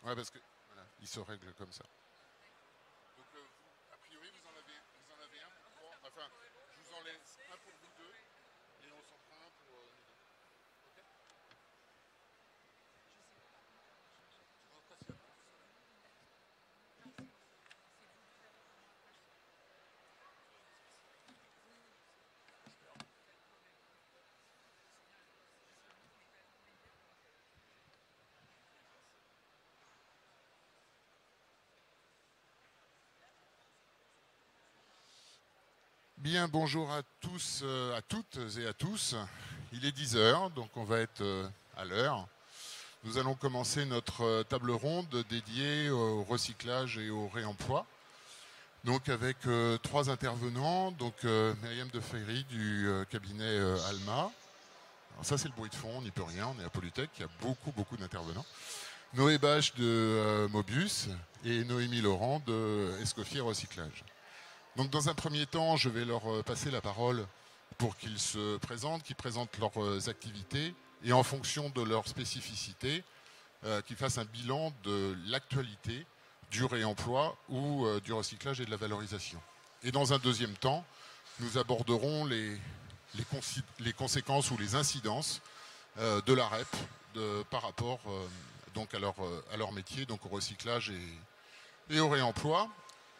Ouais, parce que voilà, il se règle comme ça. Donc, a priori, vous en avez un pour trois. Enfin, je vous en laisse un pour vous deux et on s'en prend un pour nous deux. Ok. Bien, bonjour à tous, à toutes et à tous. Il est 10 heures, donc on va être à l'heure. Nous allons commencer notre table ronde dédiée au recyclage et au réemploi. Donc avec trois intervenants, donc Myriam de Ferry du cabinet Alma. Alors ça c'est le bruit de fond, on n'y peut rien, on est à Polytech, il y a beaucoup d'intervenants. Noé Bache de Mobius et Noémie Laurent de Escoffier Recyclage. Donc dans un premier temps, je vais leur passer la parole pour qu'ils se présentent, qu'ils présentent leurs activités et en fonction de leurs spécificités, qu'ils fassent un bilan de l'actualité du réemploi ou du recyclage et de la valorisation. Et dans un deuxième temps, nous aborderons les conséquences ou les incidences de la REP par rapport donc à leur métier, donc au recyclage et au réemploi.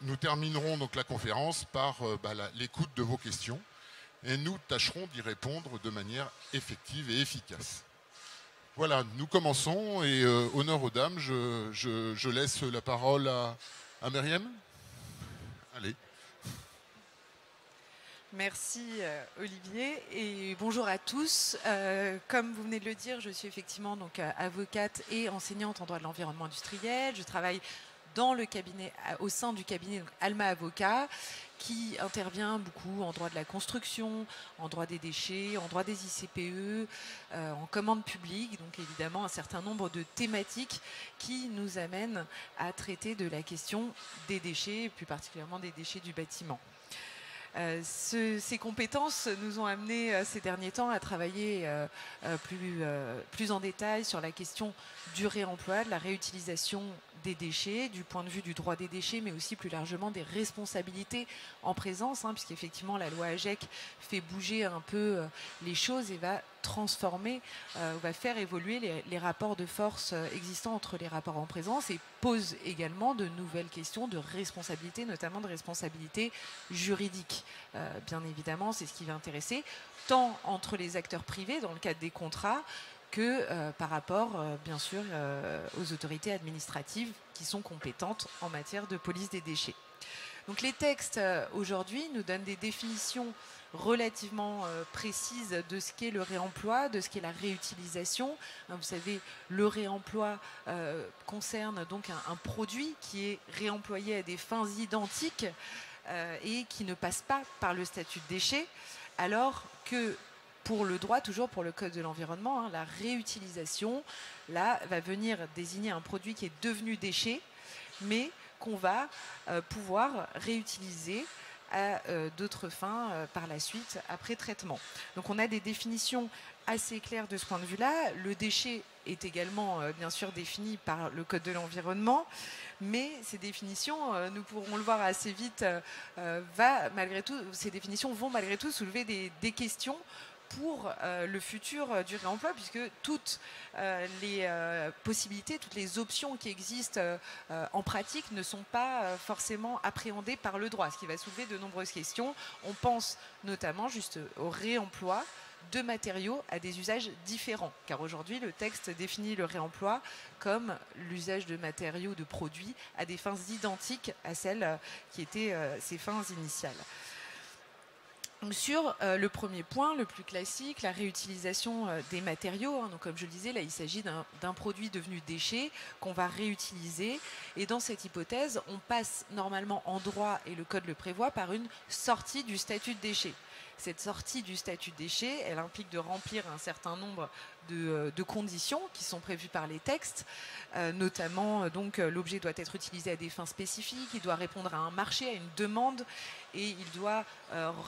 Nous terminerons donc la conférence par l'écoute de vos questions et nous tâcherons d'y répondre de manière effective et efficace. Voilà, nous commençons et honneur aux dames, je laisse la parole à Myriam. Allez. Merci Olivier et bonjour à tous. Comme vous venez de le dire, je suis effectivement donc avocate et enseignante en droit de l'environnement industriel. Je travaille dans le cabinet, au sein du cabinet donc Alma Avocat, qui intervient beaucoup en droit de la construction, en droit des déchets, en droit des ICPE, en commande publique, donc évidemment un certain nombre de thématiques qui nous amènent à traiter de la question des déchets, et plus particulièrement des déchets du bâtiment. Ces compétences nous ont amenés ces derniers temps à travailler plus en détail sur la question du réemploi, de la réutilisation des déchets, du point de vue du droit des déchets, mais aussi plus largement des responsabilités en présence, puisqu'effectivement la loi AGEC fait bouger un peu les choses et va transformer, va faire évoluer les rapports de force existants entre les rapports en présence et pose également de nouvelles questions de responsabilité, notamment de responsabilité juridique. Bien évidemment, c'est ce qui va intéresser tant entre les acteurs privés dans le cadre des contrats que par rapport, bien sûr, aux autorités administratives qui sont compétentes en matière de police des déchets. Donc les textes aujourd'hui nous donnent des définitions relativement précises de ce qu'est le réemploi, de ce qu'est la réutilisation. Vous savez, le réemploi concerne donc un produit qui est réemployé à des fins identiques et qui ne passe pas par le statut de déchet, alors que pour le droit, toujours pour le Code de l'environnement, la réutilisation, là, va venir désigner un produit qui est devenu déchet, mais qu'on va pouvoir réutiliser à d'autres fins par la suite, après traitement. Donc on a des définitions assez claires de ce point de vue-là. Le déchet est également, bien sûr, défini par le Code de l'environnement, mais ces définitions, nous pourrons le voir assez vite, ces définitions vont malgré tout soulever des questions pour le futur du réemploi, puisque toutes les possibilités, toutes les options qui existent en pratique ne sont pas forcément appréhendées par le droit, ce qui va soulever de nombreuses questions. On pense notamment juste au réemploi de matériaux à des usages différents, car aujourd'hui le texte définit le réemploi comme l'usage de matériaux, de produits à des fins identiques à celles qui étaient ses fins initiales. Donc sur le premier point, le plus classique, la réutilisation des matériaux. Donc comme je le disais, là il s'agit d'un produit devenu déchet qu'on va réutiliser. Et dans cette hypothèse, on passe normalement en droit, et le Code le prévoit, par une sortie du statut de déchet. Cette sortie du statut de déchet, elle implique de remplir un certain nombre de conditions qui sont prévues par les textes, notamment donc l'objet doit être utilisé à des fins spécifiques, il doit répondre à un marché, à une demande, et il doit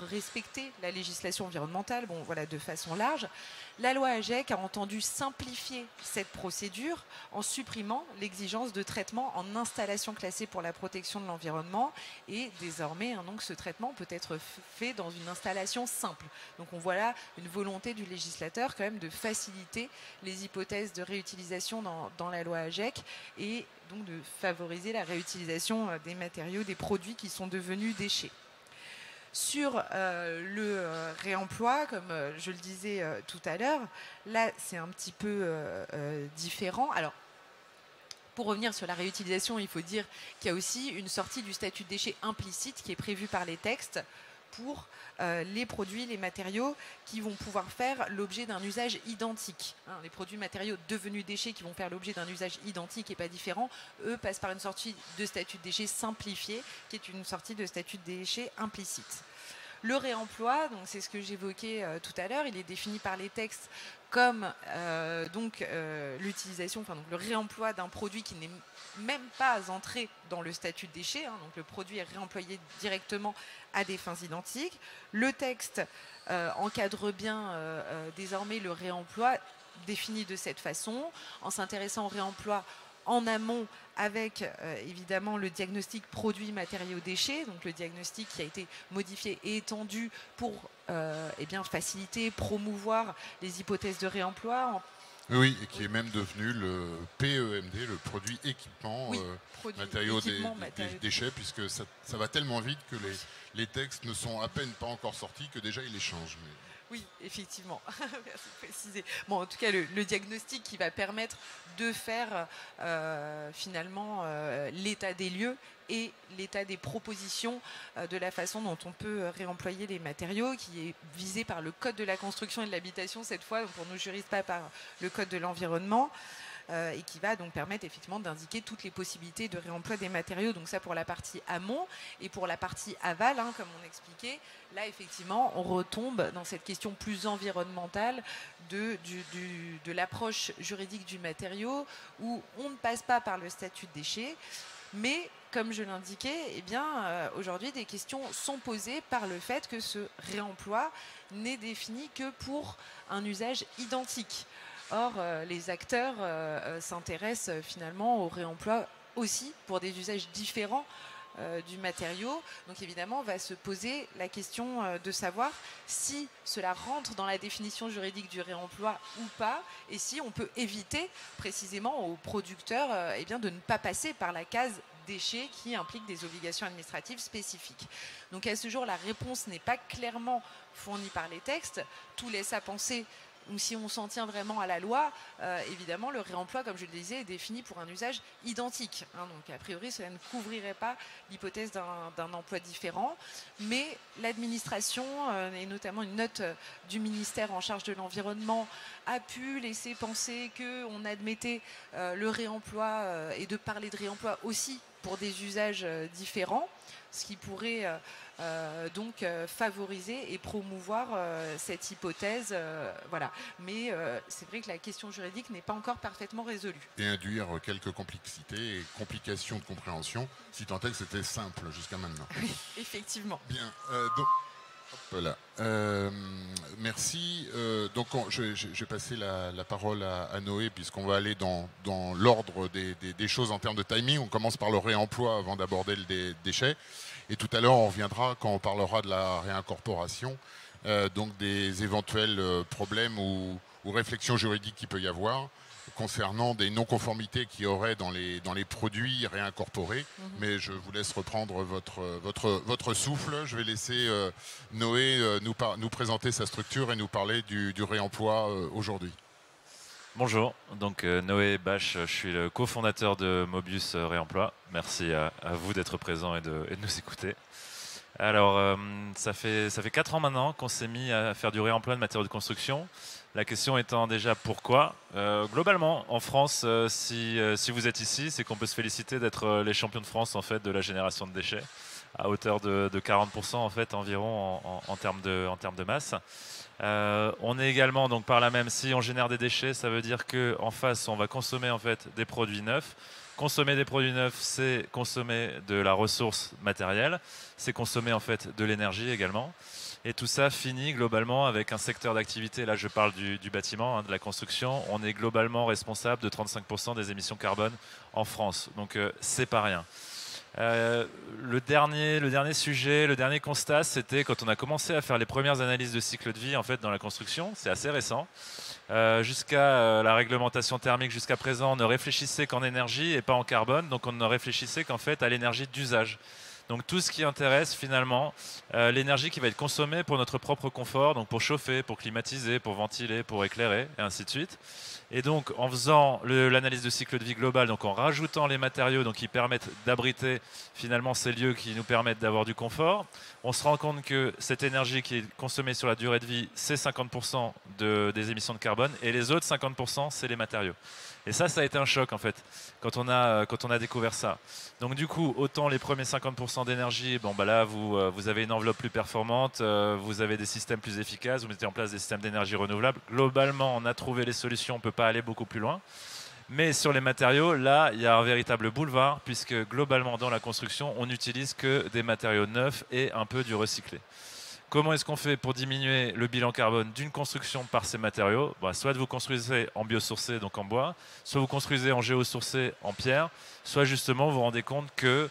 respecter la législation environnementale, bon voilà, de façon large. La loi AGEC a entendu simplifier cette procédure en supprimant l'exigence de traitement en installation classée pour la protection de l'environnement, et désormais donc ce traitement peut être fait dans une installation simple. Donc on voit là une volonté du législateur quand même de faciliter les hypothèses de réutilisation dans la loi AGEC, et donc de favoriser la réutilisation des matériaux, des produits qui sont devenus déchets. Sur le réemploi, comme je le disais tout à l'heure, là c'est un petit peu différent. Alors, pour revenir sur la réutilisation, il faut dire qu'il y a aussi une sortie du statut de déchet implicite qui est prévue par les textes pour les produits, les matériaux qui vont pouvoir faire l'objet d'un usage identique. Les produits matériaux devenus déchets qui vont faire l'objet d'un usage identique et pas différent, eux passent par une sortie de statut de déchet simplifié, qui est une sortie de statut de déchet implicite. Le réemploi, donc c'est ce que j'évoquais tout à l'heure, il est défini par les textes comme l'utilisation, donc le réemploi d'un produit qui n'est même pas entré dans le statut de déchet, donc le produit est réemployé directement à des fins identiques. Le texte encadre bien désormais le réemploi défini de cette façon, en s'intéressant au réemploi en amont avec évidemment le diagnostic produits, matériaux, déchets, donc le diagnostic qui a été modifié et étendu pour faciliter, promouvoir les hypothèses de réemploi. Oui, et qui est même devenu le PEMD, le produit équipement, matériaux, déchets, puisque ça va tellement vite que les textes ne sont à peine pas encore sortis que déjà ils les changent. Mais... Oui, effectivement. Merci de préciser. Bon, en tout cas, le diagnostic qui va permettre de faire finalement l'état des lieux et l'état des propositions de la façon dont on peut réemployer les matériaux, qui est visé par le Code de la construction et de l'habitation cette fois, donc pour nos juristes, pas par le Code de l'environnement. Et qui va donc permettre effectivement d'indiquer toutes les possibilités de réemploi des matériaux. Donc ça pour la partie amont, et pour la partie aval, comme on expliquait, là effectivement on retombe dans cette question plus environnementale de l'approche juridique du matériau, où on ne passe pas par le statut de déchet, mais comme je l'indiquais, aujourd'hui des questions sont posées par le fait que ce réemploi n'est défini que pour un usage identique. Or, les acteurs s'intéressent finalement au réemploi aussi pour des usages différents du matériau. Donc évidemment, va se poser la question de savoir si cela rentre dans la définition juridique du réemploi ou pas, et si on peut éviter précisément aux producteurs de ne pas passer par la case déchets qui implique des obligations administratives spécifiques. Donc à ce jour, la réponse n'est pas clairement fournie par les textes. Tout laisse à penser. Donc, si on s'en tient vraiment à la loi, évidemment, le réemploi, comme je le disais, est défini pour un usage identique. Donc, a priori, cela ne couvrirait pas l'hypothèse d'un emploi différent. Mais l'administration, et notamment une note du ministère en charge de l'environnement, a pu laisser penser qu'on admettait le réemploi et de parler de réemploi aussi pour des usages différents, ce qui pourrait donc favoriser et promouvoir cette hypothèse. Voilà. Mais c'est vrai que la question juridique n'est pas encore parfaitement résolue. Et induire quelques complexités et complications de compréhension, si tant est que c'était simple jusqu'à maintenant. Oui, effectivement. Bien. Donc, voilà. Merci. Donc, je vais passer la parole à Noé, puisqu'on va aller dans l'ordre des choses en termes de timing. On commence par le réemploi avant d'aborder le déchet. Et tout à l'heure, on reviendra quand on parlera de la réincorporation, donc des éventuels problèmes ou réflexions juridiques qu'il peut y avoir concernant des non-conformités qu'il y aurait dans les produits réincorporés. Mais je vous laisse reprendre votre souffle. Je vais laisser Noé nous présenter sa structure et nous parler du réemploi aujourd'hui. Bonjour, donc Noé Bache, je suis le cofondateur de Mobius Réemploi. Merci à vous d'être présent et de nous écouter. Alors, ça fait 4 ans maintenant qu'on s'est mis à faire du réemploi de matériaux de construction. La question étant déjà pourquoi. Globalement, en France, si vous êtes ici, c'est qu'on peut se féliciter d'être les champions de France en fait, de la génération de déchets, à hauteur de 40% en fait, environ en termes de masse. On est également, donc par là même, si on génère des déchets, ça veut dire qu'en face, on va consommer en fait des produits neufs. Consommer des produits neufs, c'est consommer de la ressource matérielle, c'est consommer en fait de l'énergie également. Et tout ça finit globalement avec un secteur d'activité, là je parle du bâtiment, hein, de la construction, on est globalement responsable de 35% des émissions carbone en France. Donc c'est pas rien. Le dernier sujet, le dernier constat, c'était quand on a commencé à faire les premières analyses de cycle de vie en fait, dans la construction, c'est assez récent. Jusqu'à la réglementation thermique jusqu'à présent, on ne réfléchissait qu'en énergie et pas en carbone, donc on ne réfléchissait qu'en fait à l'énergie d'usage. Donc tout ce qui intéresse finalement l'énergie qui va être consommée pour notre propre confort, donc pour chauffer, pour climatiser, pour ventiler, pour éclairer, et ainsi de suite. Et donc en faisant l'analyse de cycle de vie global, donc en rajoutant les matériaux donc, qui permettent d'abriter finalement ces lieux qui nous permettent d'avoir du confort, on se rend compte que cette énergie qui est consommée sur la durée de vie, c'est 50% des émissions de carbone, et les autres 50%, c'est les matériaux. Et ça a été un choc en fait, quand on a découvert ça. Donc du coup, autant les premiers 50% d'énergie, bon bah là vous avez une enveloppe plus performante, vous avez des systèmes plus efficaces, vous mettez en place des systèmes d'énergie renouvelable. Globalement, on a trouvé les solutions, on ne peut pas aller beaucoup plus loin. Mais sur les matériaux, là, il y a un véritable boulevard, puisque globalement dans la construction, on n'utilise que des matériaux neufs et un peu du recyclé. Comment est-ce qu'on fait pour diminuer le bilan carbone d'une construction par ces matériaux ? Soit vous construisez en biosourcé, donc en bois, soit vous construisez en géosourcé, en pierre, soit justement vous vous rendez compte que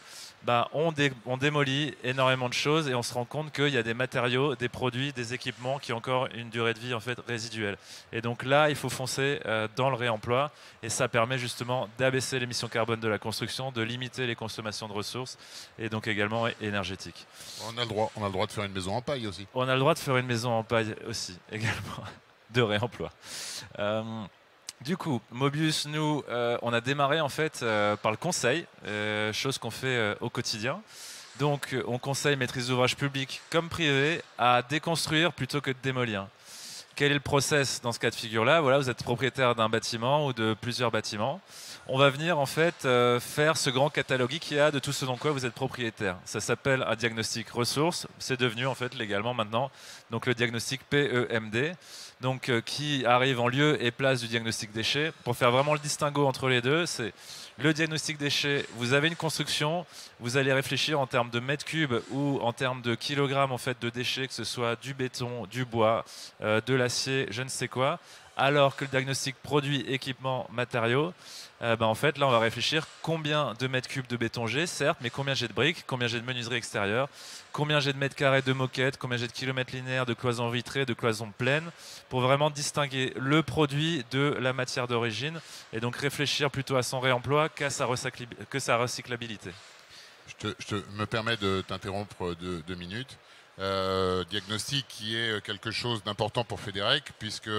on démolit énormément de choses et on se rend compte qu'il y a des matériaux, des produits, des équipements qui ont encore une durée de vie en fait résiduelle. Et donc là, il faut foncer dans le réemploi et ça permet justement d'abaisser l'émission carbone de la construction, de limiter les consommations de ressources et donc également énergétiques. On a le droit de faire une maison en paille aussi. On a le droit de faire une maison en paille aussi, également, de réemploi. Du coup, Mobius, nous, on a démarré en fait par le conseil, chose qu'on fait au quotidien. Donc, on conseille maîtrise d'ouvrage publique comme privée à déconstruire plutôt que de démolir. Quel est le process dans ce cas de figure-là ? Voilà, vous êtes propriétaire d'un bâtiment ou de plusieurs bâtiments. On va venir en fait faire ce grand catalogue IKEA de tout ce dont quoi vous êtes propriétaire. Ça s'appelle un diagnostic ressources. C'est devenu en fait légalement maintenant donc le diagnostic PEMD. Donc, qui arrive en lieu et place du diagnostic déchets. Pour faire vraiment le distinguo entre les deux, c'est le diagnostic déchets. Vous avez une construction, vous allez réfléchir en termes de mètres cubes ou en termes de kilogrammes en fait, de déchets, que ce soit du béton, du bois, de l'acier, je ne sais quoi. Alors que le diagnostic produit, équipement, matériaux, en fait, là, on va réfléchir combien de mètres cubes de béton j'ai, certes, mais combien j'ai de briques, combien j'ai de menuiserie extérieure, combien j'ai de mètres carrés de moquettes, combien j'ai de kilomètres linéaires de cloisons vitrées, de cloisons pleines, pour vraiment distinguer le produit de la matière d'origine et donc réfléchir plutôt à son réemploi qu'à sa recyclabilité. Je me permets de t'interrompre 2 minutes. Diagnostic qui est quelque chose d'important pour Federec, puisque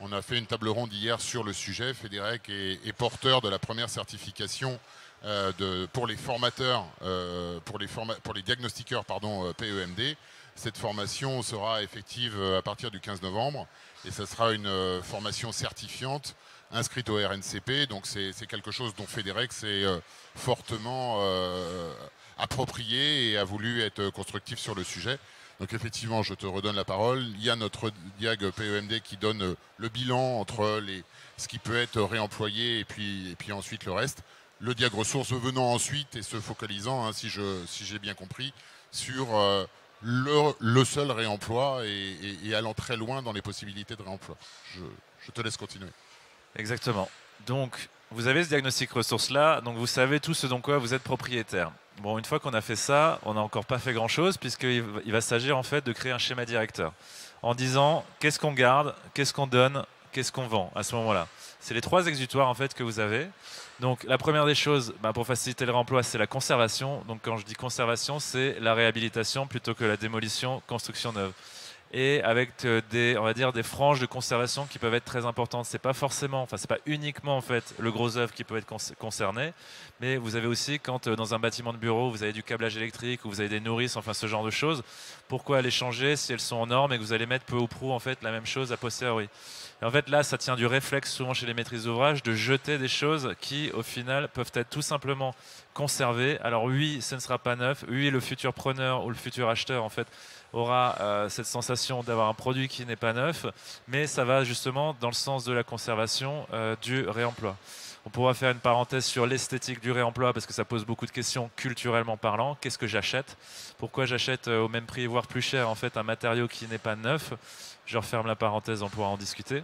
on a fait une table ronde hier sur le sujet. Federec est porteur de la première certification pour les formateurs, pour les diagnostiqueurs PEMD. Cette formation sera effective à partir du 15 novembre et ça sera une formation certifiante inscrite au RNCP. Donc c'est quelque chose dont Federec s'est fortement approprié et a voulu être constructif sur le sujet. Donc effectivement, je te redonne la parole. Il y a notre diag PEMD qui donne le bilan entre ce qui peut être réemployé et puis ensuite le reste. Le diag ressources venant ensuite et se focalisant, si j'ai bien compris, sur le seul réemploi et allant très loin dans les possibilités de réemploi. Je te laisse continuer. Exactement. Donc, vous avez ce diagnostic ressources-là, donc vous savez tout ce dont quoi vous êtes propriétaire. Bon, une fois qu'on a fait ça, on n'a encore pas fait grand-chose, puisqu'il va s'agir en fait de créer un schéma directeur, en disant qu'est-ce qu'on garde, qu'est-ce qu'on donne, qu'est-ce qu'on vend à ce moment-là. C'est les 3 exutoires en fait que vous avez. Donc la première des choses, pour faciliter le réemploi, c'est la conservation. Donc quand je dis conservation, c'est la réhabilitation plutôt que la démolition, construction neuve. Et avec on va dire des franges de conservation qui peuvent être très importantes. C'est pas uniquement en fait le gros œuvre qui peut être concerné, mais vous avez aussi quand dans un bâtiment de bureau vous avez du câblage électrique ou vous avez des nourrices, enfin ce genre de choses. Pourquoi les changer si elles sont en normes et que vous allez mettre peu ou prou en fait la même chose a posteriori. Et en fait là, ça tient du réflexe souvent chez les maîtrises d'ouvrage de jeter des choses qui au final peuvent être tout simplement conservées. Alors oui, ce ne sera pas neuf. Oui, le futur preneur ou le futur acheteur en fait aura cette sensation d'avoir un produit qui n'est pas neuf, mais ça va justement dans le sens de la conservation, du réemploi. On pourra faire une parenthèse sur l'esthétique du réemploi parce que ça pose beaucoup de questions culturellement parlant. Qu'est-ce que j'achète? Pourquoi j'achète au même prix, voire plus cher, en fait, un matériau qui n'est pas neuf? Je referme la parenthèse, on pourra en discuter.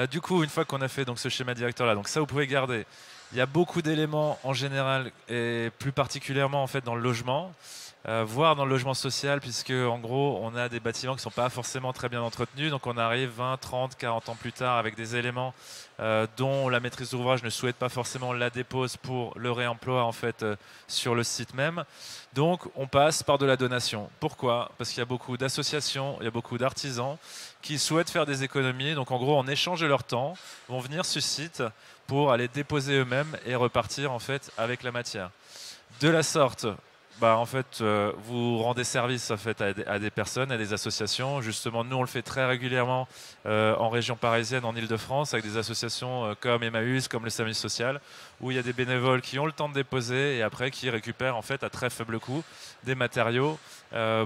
Du coup, une fois qu'on a fait donc, ce schéma directeur là, donc ça vous pouvez garder. Il y a beaucoup d'éléments en général et plus particulièrement en fait dans le logement, voire dans le logement social, puisque en gros on a des bâtiments qui ne sont pas forcément très bien entretenus, donc on arrive 20, 30, 40 ans plus tard avec des éléments dont la maîtrise d'ouvrage ne souhaite pas forcément la dépose pour le réemploi en fait sur le site même. Donc on passe par de la donation. Pourquoi? Parce qu'il y a beaucoup d'associations, il y a beaucoup d'artisans qui souhaitent faire des économies, donc en gros en échange de leur temps vont venir sur site pour aller déposer eux-mêmes et repartir en fait avec la matière. De la sorte, bah, en fait, vous rendez service en fait, à des personnes, à des associations. Justement, nous, on le fait très régulièrement en région parisienne, en Ile-de-France, avec des associations comme Emmaüs, comme le SAMU social, où il y a des bénévoles qui ont le temps de déposer et après qui récupèrent en fait, à très faible coût des matériaux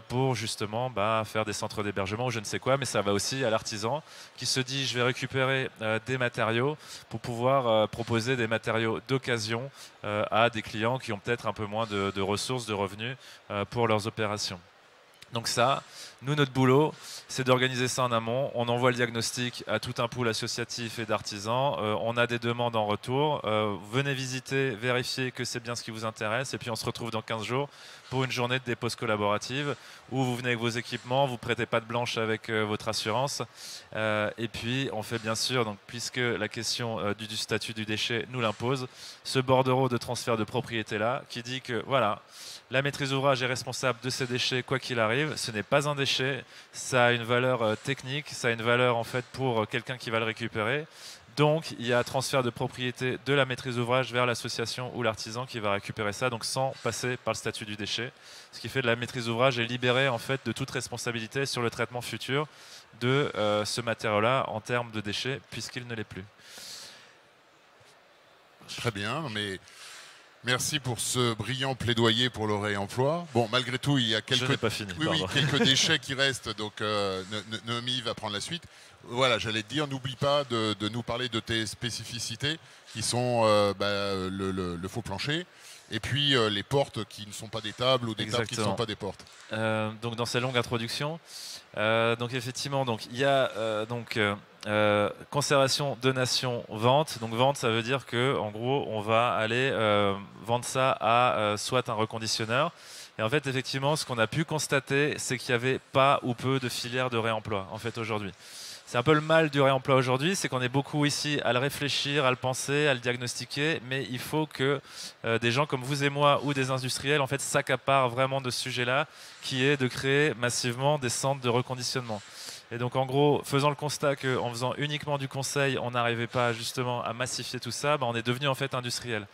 pour justement faire des centres d'hébergement ou je ne sais quoi. Mais ça va aussi à l'artisan qui se dit je vais récupérer des matériaux pour pouvoir proposer des matériaux d'occasion à des clients qui ont peut-être un peu moins de ressources, de revenus pour leurs opérations. Donc ça, nous, notre boulot, c'est d'organiser ça en amont. On envoie le diagnostic à tout un pool associatif et d'artisans. On a des demandes en retour. Venez visiter, vérifier que c'est bien ce qui vous intéresse. Et puis on se retrouve dans 15 jours pour une journée de dépose collaborative où vous venez avec vos équipements, vous prêtez pas de blanche avec votre assurance. Et puis on fait bien sûr, donc, puisque la question du statut du déchet nous l'impose, ce bordereau de transfert de propriété là qui dit que voilà, la maîtrise d'ouvrage est responsable de ces déchets quoi qu'il arrive. Ce n'est pas un déchet, ça a une valeur technique, ça a une valeur en fait pour quelqu'un qui va le récupérer. Donc il y a transfert de propriété de la maîtrise d'ouvrage vers l'association ou l'artisan qui va récupérer ça, donc sans passer par le statut du déchet. Ce qui fait que la maîtrise d'ouvrage est libérée en fait de toute responsabilité sur le traitement futur de ce matériau-là en termes de déchets, puisqu'il ne l'est plus. Très bien, mais merci pour ce brillant plaidoyer pour le réemploi. Bon, malgré tout, il y a quelques, pas fini, quelques déchets qui restent, donc Noémie va prendre la suite. Voilà, j'allais te dire, n'oublie pas de nous parler de tes spécificités, qui sont le faux plancher, et puis les portes qui ne sont pas des tables ou des tables qui ne sont pas des portes. Donc dans cette longue introduction, donc effectivement, donc il y a conservation, donation, vente. Donc vente, ça veut dire que en gros, on va aller vendre ça à soit un reconditionneur. Et en fait, effectivement, ce qu'on a pu constater, c'est qu'il n'y avait pas ou peu de filières de réemploi en fait aujourd'hui. C'est un peu le mal du réemploi aujourd'hui, c'est qu'on est beaucoup ici à le réfléchir, à le penser, à le diagnostiquer, mais il faut que des gens comme vous et moi ou des industriels en fait s'accaparent vraiment de ce sujet-là, qui est de créer massivement des centres de reconditionnement. Et donc en gros, faisant le constat qu'en faisant uniquement du conseil, on n'arrivait pas justement à massifier tout ça, on est devenu en fait industriel.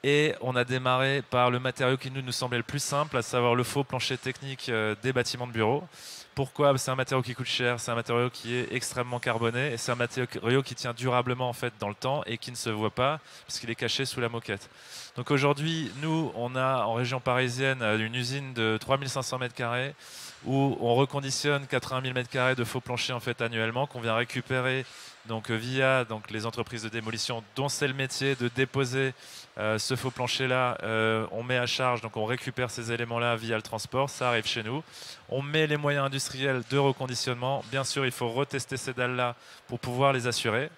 Et on a démarré par le matériau qui nous semblait le plus simple, à savoir le faux plancher technique des bâtiments de bureaux. Pourquoi? C'est un matériau qui coûte cher, c'est un matériau qui est extrêmement carboné et c'est un matériau qui tient durablement en fait dans le temps et qui ne se voit pas puisqu'il est caché sous la moquette. Donc aujourd'hui, nous, on a en région parisienne une usine de 3500 m² où on reconditionne 80 000 m² de faux planchers en fait annuellement qu'on vient récupérer donc via donc les entreprises de démolition dont c'est le métier de déposer ce faux plancher là. On met à charge, donc on récupère ces éléments là via le transport, ça arrive chez nous. On met les moyens industriels de reconditionnement. Bien sûr, il faut retester ces dalles là pour pouvoir les assurer.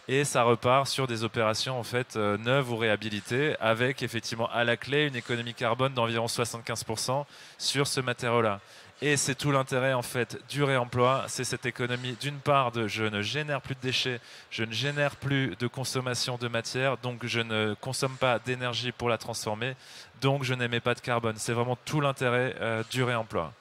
Et ça repart sur des opérations en fait neuves ou réhabilitées avec effectivement à la clé une économie carbone d'environ 75% sur ce matériau-là. Et c'est tout l'intérêt en fait du réemploi, c'est cette économie d'une part de je ne génère plus de déchets, je ne génère plus de consommation de matière, donc je ne consomme pas d'énergie pour la transformer, donc je n'émets pas de carbone. C'est vraiment tout l'intérêt du réemploi.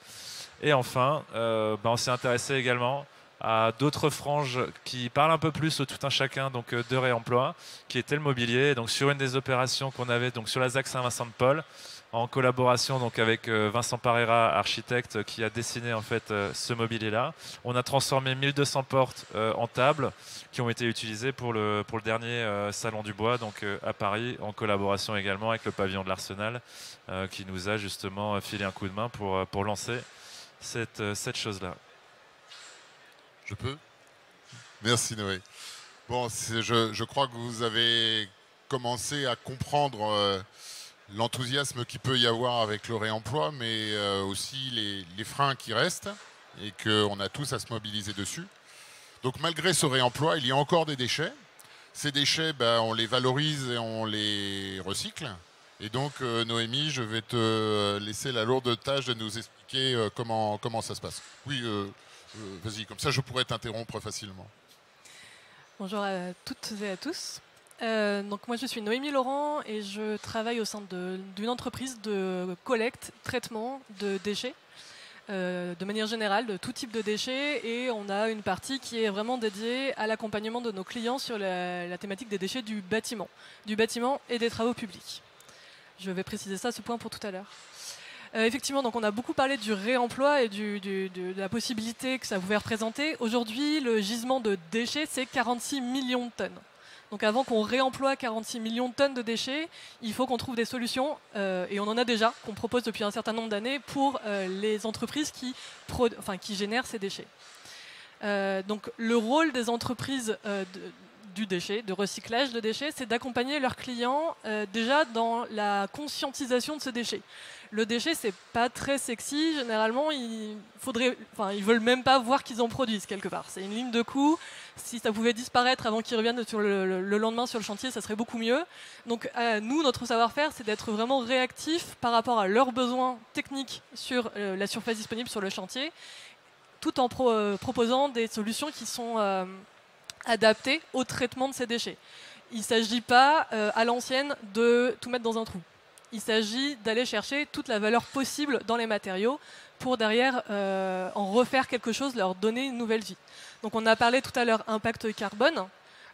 Et enfin, on s'est intéressé également à d'autres franges qui parlent un peu plus au tout un chacun donc, de réemploi, qui était le mobilier. Donc, sur une des opérations qu'on avait donc, sur la ZAC Saint-Vincent-de-Paul, en collaboration donc, avec Vincent Parera, architecte, qui a dessiné en fait, ce mobilier-là. On a transformé 1200 portes en tables qui ont été utilisées pour le dernier Salon du Bois donc, à Paris, en collaboration également avec le pavillon de l'Arsenal, qui nous a justement filé un coup de main pour lancer cette chose-là. Je peux? Merci Noé. Bon, je crois que vous avez commencé à comprendre l'enthousiasme qu'il peut y avoir avec le réemploi, mais aussi les freins qui restent et qu'on a tous à se mobiliser dessus. Donc malgré ce réemploi, il y a encore des déchets. Ces déchets, on les valorise et on les recycle. Et donc Noémie, je vais te laisser la lourde tâche de nous expliquer comment ça se passe. Oui, vas-y, comme ça je pourrais t'interrompre facilement. Bonjour à toutes et à tous. Donc moi je suis Noémie Laurent et je travaille au sein d'une entreprise de collecte, traitement de déchets, de manière générale, de tout type de déchets, et on a une partie qui est vraiment dédiée à l'accompagnement de nos clients sur la thématique des déchets du bâtiment et des travaux publics. Je vais préciser ça, ce point pour tout à l'heure. Effectivement, donc on a beaucoup parlé du réemploi et de la possibilité que ça pouvait représenter. Aujourd'hui, le gisement de déchets, c'est 46 millions de tonnes. Donc avant qu'on réemploie 46 millions de tonnes de déchets, il faut qu'on trouve des solutions, et on en a déjà, qu'on propose depuis un certain nombre d'années pour les entreprises qui génèrent ces déchets. Donc le rôle des entreprises du déchet, de recyclage de déchets, c'est d'accompagner leurs clients déjà dans la conscientisation de ce déchet. Le déchet, c'est pas très sexy. Généralement, ils veulent même pas voir qu'ils en produisent quelque part. C'est une ligne de coût. Si ça pouvait disparaître avant qu'ils reviennent sur le lendemain sur le chantier, ça serait beaucoup mieux. Donc, nous, notre savoir-faire, c'est d'être vraiment réactifs par rapport à leurs besoins techniques sur la surface disponible sur le chantier, tout en proposant des solutions qui sont adaptées au traitement de ces déchets. Il ne s'agit pas, à l'ancienne, de tout mettre dans un trou. Il s'agit d'aller chercher toute la valeur possible dans les matériaux pour derrière en refaire quelque chose, leur donner une nouvelle vie. Donc on a parlé tout à l'heure impact carbone.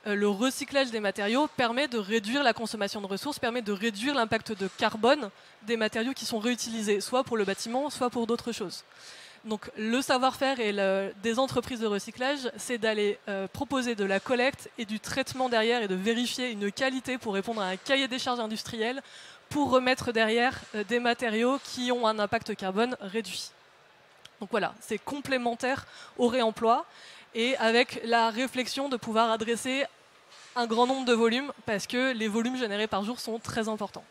Le recyclage des matériaux permet de réduire la consommation de ressources, permet de réduire l'impact de carbone des matériaux qui sont réutilisés, soit pour le bâtiment, soit pour d'autres choses. Donc le savoir-faire des entreprises de recyclage, c'est d'aller proposer de la collecte et du traitement derrière et de vérifier une qualité pour répondre à un cahier des charges industriel pour remettre derrière des matériaux qui ont un impact carbone réduit. Donc voilà, c'est complémentaire au réemploi et avec la réflexion de pouvoir adresser un grand nombre de volumes parce que les volumes générés par jour sont très importants.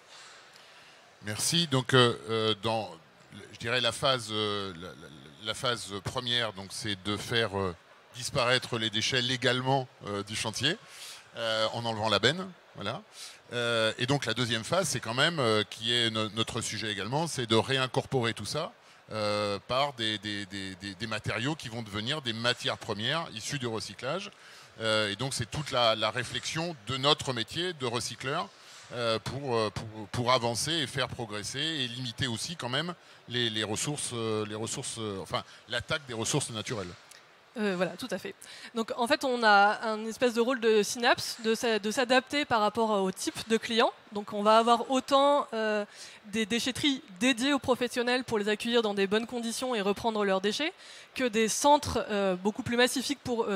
Merci. Donc dans, je dirais, la phase première, donc c'est de faire disparaître les déchets légalement du chantier en enlevant la benne. Voilà. Et donc la deuxième phase, c'est quand même, qui est notre sujet également, c'est de réincorporer tout ça par des matériaux qui vont devenir des matières premières issues du recyclage. Et donc c'est toute la réflexion de notre métier de recycleur pour avancer et faire progresser et limiter aussi quand même les ressources, enfin l'attaque des ressources naturelles. Voilà, tout à fait. Donc en fait, on a un espèce de rôle de synapse, de s'adapter par rapport au type de client. Donc on va avoir autant des déchetteries dédiées aux professionnels pour les accueillir dans des bonnes conditions et reprendre leurs déchets, que des centres beaucoup plus massifiés pour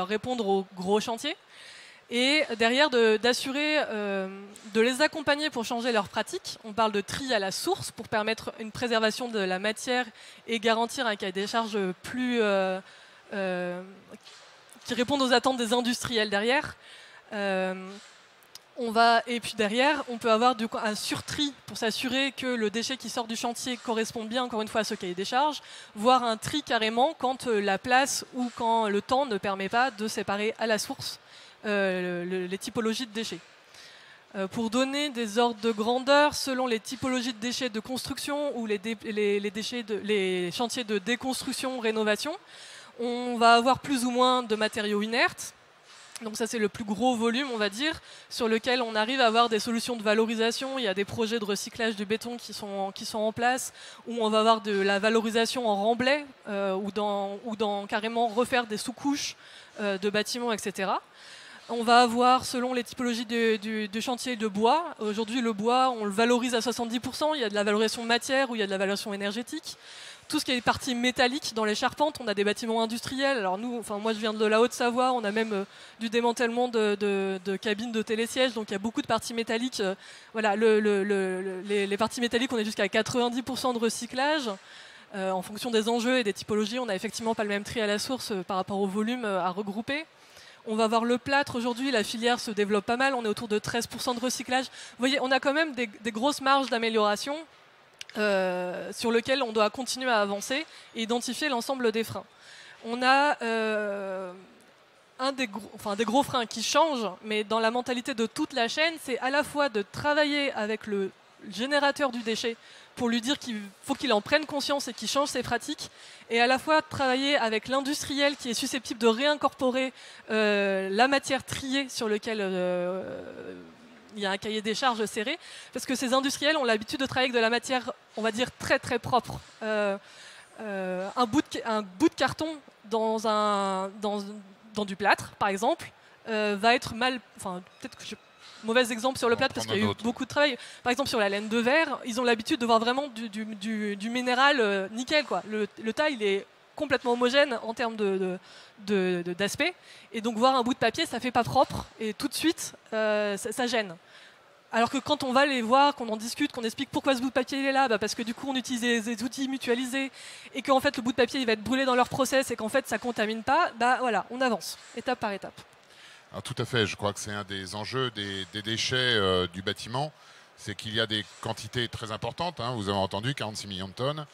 répondre aux gros chantiers. Et derrière, d'assurer, de les accompagner pour changer leurs pratiques. On parle de tri à la source pour permettre une préservation de la matière et garantir un cahier des charges plus qui répond aux attentes des industriels derrière. Et puis derrière, on peut avoir un surtri pour s'assurer que le déchet qui sort du chantier correspond bien, encore une fois, à ce cahier des charges, voire un tri carrément quand la place ou quand le temps ne permet pas de séparer à la source les typologies de déchets. Pour donner des ordres de grandeur, selon les typologies de déchets de construction ou les chantiers de déconstruction, rénovation, on va avoir plus ou moins de matériaux inertes. Donc ça, c'est le plus gros volume, on va dire, sur lequel on arrive à avoir des solutions de valorisation. Il y a des projets de recyclage du béton qui sont en place, où on va avoir de la valorisation en remblai, ou dans carrément refaire des sous-couches de bâtiments, etc. On va avoir, selon les typologies du chantier, de bois. Aujourd'hui, le bois, on le valorise à 70%. Il y a de la valorisation matière ou il y a de la valorisation énergétique. Tout ce qui est partie métallique dans les charpentes, on a des bâtiments industriels. Alors nous, moi je viens de la Haute-Savoie, on a même du démantèlement de cabines de télésièges, donc il y a beaucoup de parties métalliques. Voilà, les parties métalliques, on est jusqu'à 90% de recyclage. En fonction des enjeux et des typologies, on n'a effectivement pas le même tri à la source par rapport au volume à regrouper. On va voir le plâtre aujourd'hui, la filière se développe pas mal, on est autour de 13% de recyclage. Vous voyez, on a quand même des grosses marges d'amélioration sur lesquelles on doit continuer à avancer et identifier l'ensemble des freins. On a des gros freins qui changent, mais dans la mentalité de toute la chaîne, c'est à la fois de travailler avec le générateur du déchet pour lui dire qu'il faut qu'il en prenne conscience et qu'il change ses pratiques, et à la fois travailler avec l'industriel qui est susceptible de réincorporer la matière triée sur laquelle il y a un cahier des charges serré, parce que ces industriels ont l'habitude de travailler avec de la matière, on va dire, très très propre. Un bout de carton dans du plâtre, par exemple, va être mal... Enfin, peut-être que mauvais exemple sur le plâtre parce qu'il y a eu beaucoup de travail. Par exemple, sur la laine de verre, ils ont l'habitude de voir vraiment du minéral nickel, quoi. Le tas, il est complètement homogène en termes d'aspect. Et donc, voir un bout de papier, ça fait pas propre. Et tout de suite, ça gêne. Alors que quand on va les voir, qu'on en discute, qu'on explique pourquoi ce bout de papier est là, parce que du coup on utilise des outils mutualisés et qu'en fait le bout de papier il va être brûlé dans leur process et qu'en fait ça contamine pas, voilà, on avance étape par étape. Alors, tout à fait, je crois que c'est un des enjeux des déchets du bâtiment, c'est qu'il y a des quantités très importantes, hein, vous avez entendu 46 millions de tonnes,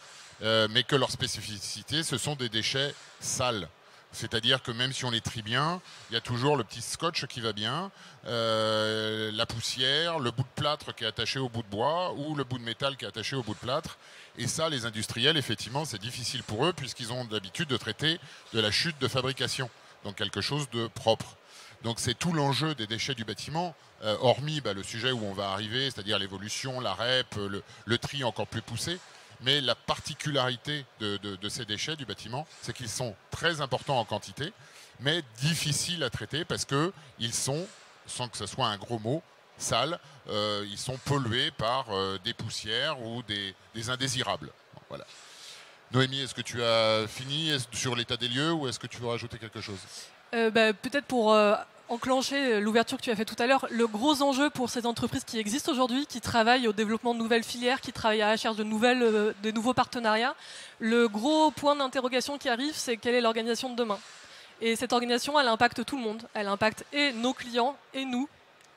mais que leur spécificité, ce sont des déchets sales. C'est-à-dire que même si on les trie bien, il y a toujours le petit scotch qui va bien, la poussière, le bout de plâtre qui est attaché au bout de bois ou le bout de métal qui est attaché au bout de plâtre. Et ça, les industriels, effectivement, c'est difficile pour eux puisqu'ils ont l'habitude de traiter de la chute de fabrication, donc quelque chose de propre. Donc c'est tout l'enjeu des déchets du bâtiment, hormis le sujet où on va arriver, c'est-à-dire l'évolution, la REP, le tri encore plus poussé. Mais la particularité de ces déchets du bâtiment, c'est qu'ils sont très importants en quantité, mais difficiles à traiter parce qu'ils sont, sans que ce soit un gros mot, sales, ils sont pollués par des poussières ou des indésirables. Bon, voilà. Noémie, est-ce que tu as fini sur l'état des lieux ou est-ce que tu veux rajouter quelque chose ? Peut-être pour enclencher l'ouverture que tu as faite tout à l'heure, le gros enjeu pour ces entreprises qui existent aujourd'hui, qui travaillent au développement de nouvelles filières, qui travaillent à la recherche de nouveaux partenariats, le gros point d'interrogation qui arrive, c'est quelle est l'organisation de demain. Et cette organisation, elle impacte tout le monde. Elle impacte et nos clients, et nous,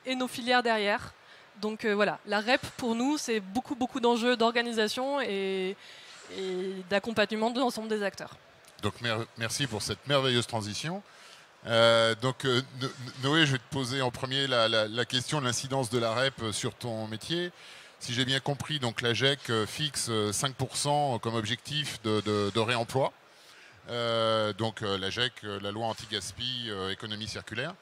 et nos filières derrière. Donc voilà, la REP pour nous, c'est beaucoup d'enjeux d'organisation et d'accompagnement de l'ensemble des acteurs. Donc merci pour cette merveilleuse transition. Noé, je vais te poser en premier la question de l'incidence de la REP sur ton métier. Si j'ai bien compris, donc l'AGEC fixe 5% comme objectif de réemploi. L'AGEC, la loi anti-gaspi, économie circulaire.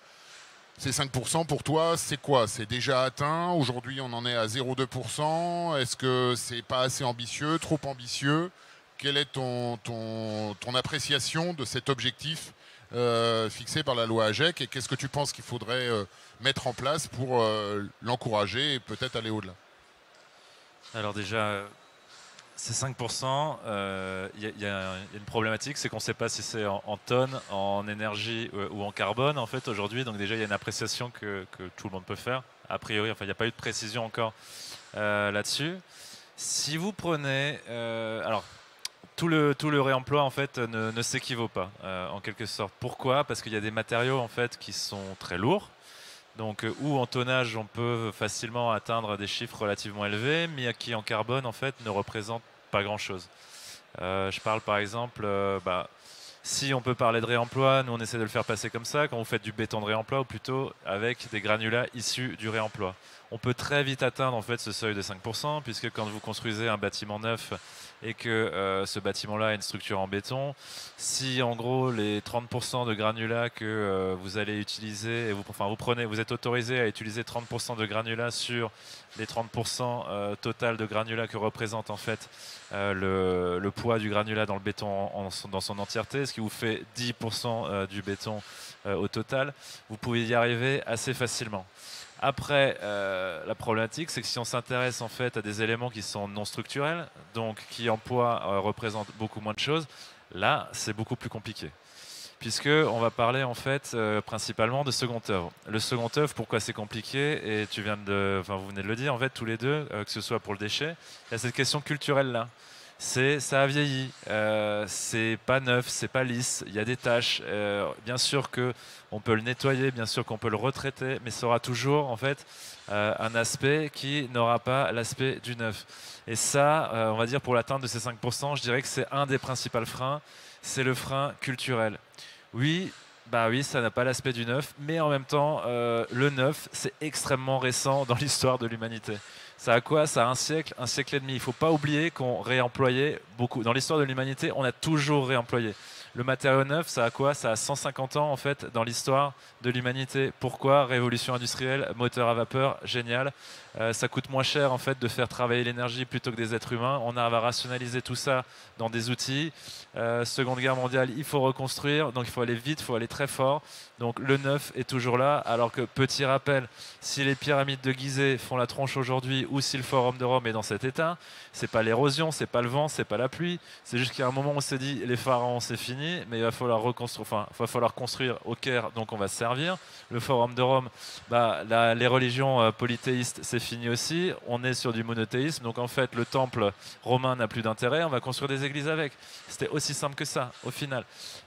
Ces 5% pour toi, c'est quoi? C'est déjà atteint? Aujourd'hui, on en est à 0,2%. Est-ce que c'est pas assez ambitieux, trop ambitieux? Quelle est ton appréciation de cet objectif fixé par la loi AGEC et qu'est-ce que tu penses qu'il faudrait mettre en place pour l'encourager et peut-être aller au-delà? Alors déjà, ces 5%, il y a une problématique, c'est qu'on ne sait pas si c'est en tonnes, en énergie ou en carbone en fait aujourd'hui. Donc déjà, il y a une appréciation que tout le monde peut faire. A priori, il n'y a pas eu de précision encore là-dessus. Si vous prenez... alors, tout le réemploi en fait ne s'équivaut pas en quelque sorte. Pourquoi? Parce qu'il y a des matériaux en fait qui sont très lourds. Donc où en tonnage on peut facilement atteindre des chiffres relativement élevés, mais qui en carbone en fait ne représentent pas grand-chose. Je parle par exemple, si on peut parler de réemploi, nous on essaie de le faire passer comme ça, quand vous faites du béton de réemploi ou plutôt avec des granulats issus du réemploi. On peut très vite atteindre en fait ce seuil de 5%, puisque quand vous construisez un bâtiment neuf et que ce bâtiment-là a une structure en béton, si en gros les 30% de granulats que vous allez utiliser, vous êtes autorisé à utiliser 30% de granulats sur les 30% total de granulats que représente en fait le poids du granulat dans le béton dans son entièreté, ce qui vous fait 10% du béton au total, vous pouvez y arriver assez facilement. Après, la problématique, c'est que si on s'intéresse en fait à des éléments qui sont non structurels, donc qui en poids représentent beaucoup moins de choses, là, c'est beaucoup plus compliqué. Puisque on va parler en fait principalement de second œuvre. Le second œuvre, pourquoi c'est compliqué? Et vous venez de le dire en fait tous les deux, que ce soit pour le déchet, il y a cette question culturelle là. ça a vieilli, c'est pas neuf, c'est pas lisse, il y a des taches. Bien sûr que on peut le nettoyer, bien sûr qu'on peut le retraiter, mais ça aura toujours en fait un aspect qui n'aura pas l'aspect du neuf. Et ça, on va dire pour l'atteinte de ces 5%, je dirais que c'est un des principaux freins, c'est le frein culturel. Oui, bah oui, ça n'a pas l'aspect du neuf, mais en même temps, le neuf, c'est extrêmement récent dans l'histoire de l'humanité. Ça a quoi? Ça a un siècle et demi. Il ne faut pas oublier qu'on réemployait beaucoup. Dans l'histoire de l'humanité, on a toujours réemployé. Le matériau neuf, ça a quoi? Ça a 150 ans en fait dans l'histoire de l'humanité. Pourquoi? Révolution industrielle, moteur à vapeur, génial. Ça coûte moins cher en fait de faire travailler l'énergie plutôt que des êtres humains. On arrive à rationaliser tout ça dans des outils. Seconde Guerre mondiale, il faut reconstruire, donc il faut aller vite, il faut aller très fort. Donc le neuf est toujours là, alors que petit rappel, si les pyramides de Gizeh font la tronche aujourd'hui ou si le Forum de Rome est dans cet état, c'est pas l'érosion, c'est pas le vent, c'est pas la pluie. C'est juste qu'il y a un moment où on s'est dit les pharaons c'est fini, mais il va falloir reconstruire, enfin il va falloir construire au Caire, donc on va se servir. Le Forum de Rome, bah, les religions polythéistes c'est fini aussi. On est sur du monothéisme, donc en fait le temple romain n'a plus d'intérêt, on va construire des églises avec. C'était aussi simple que ça au final.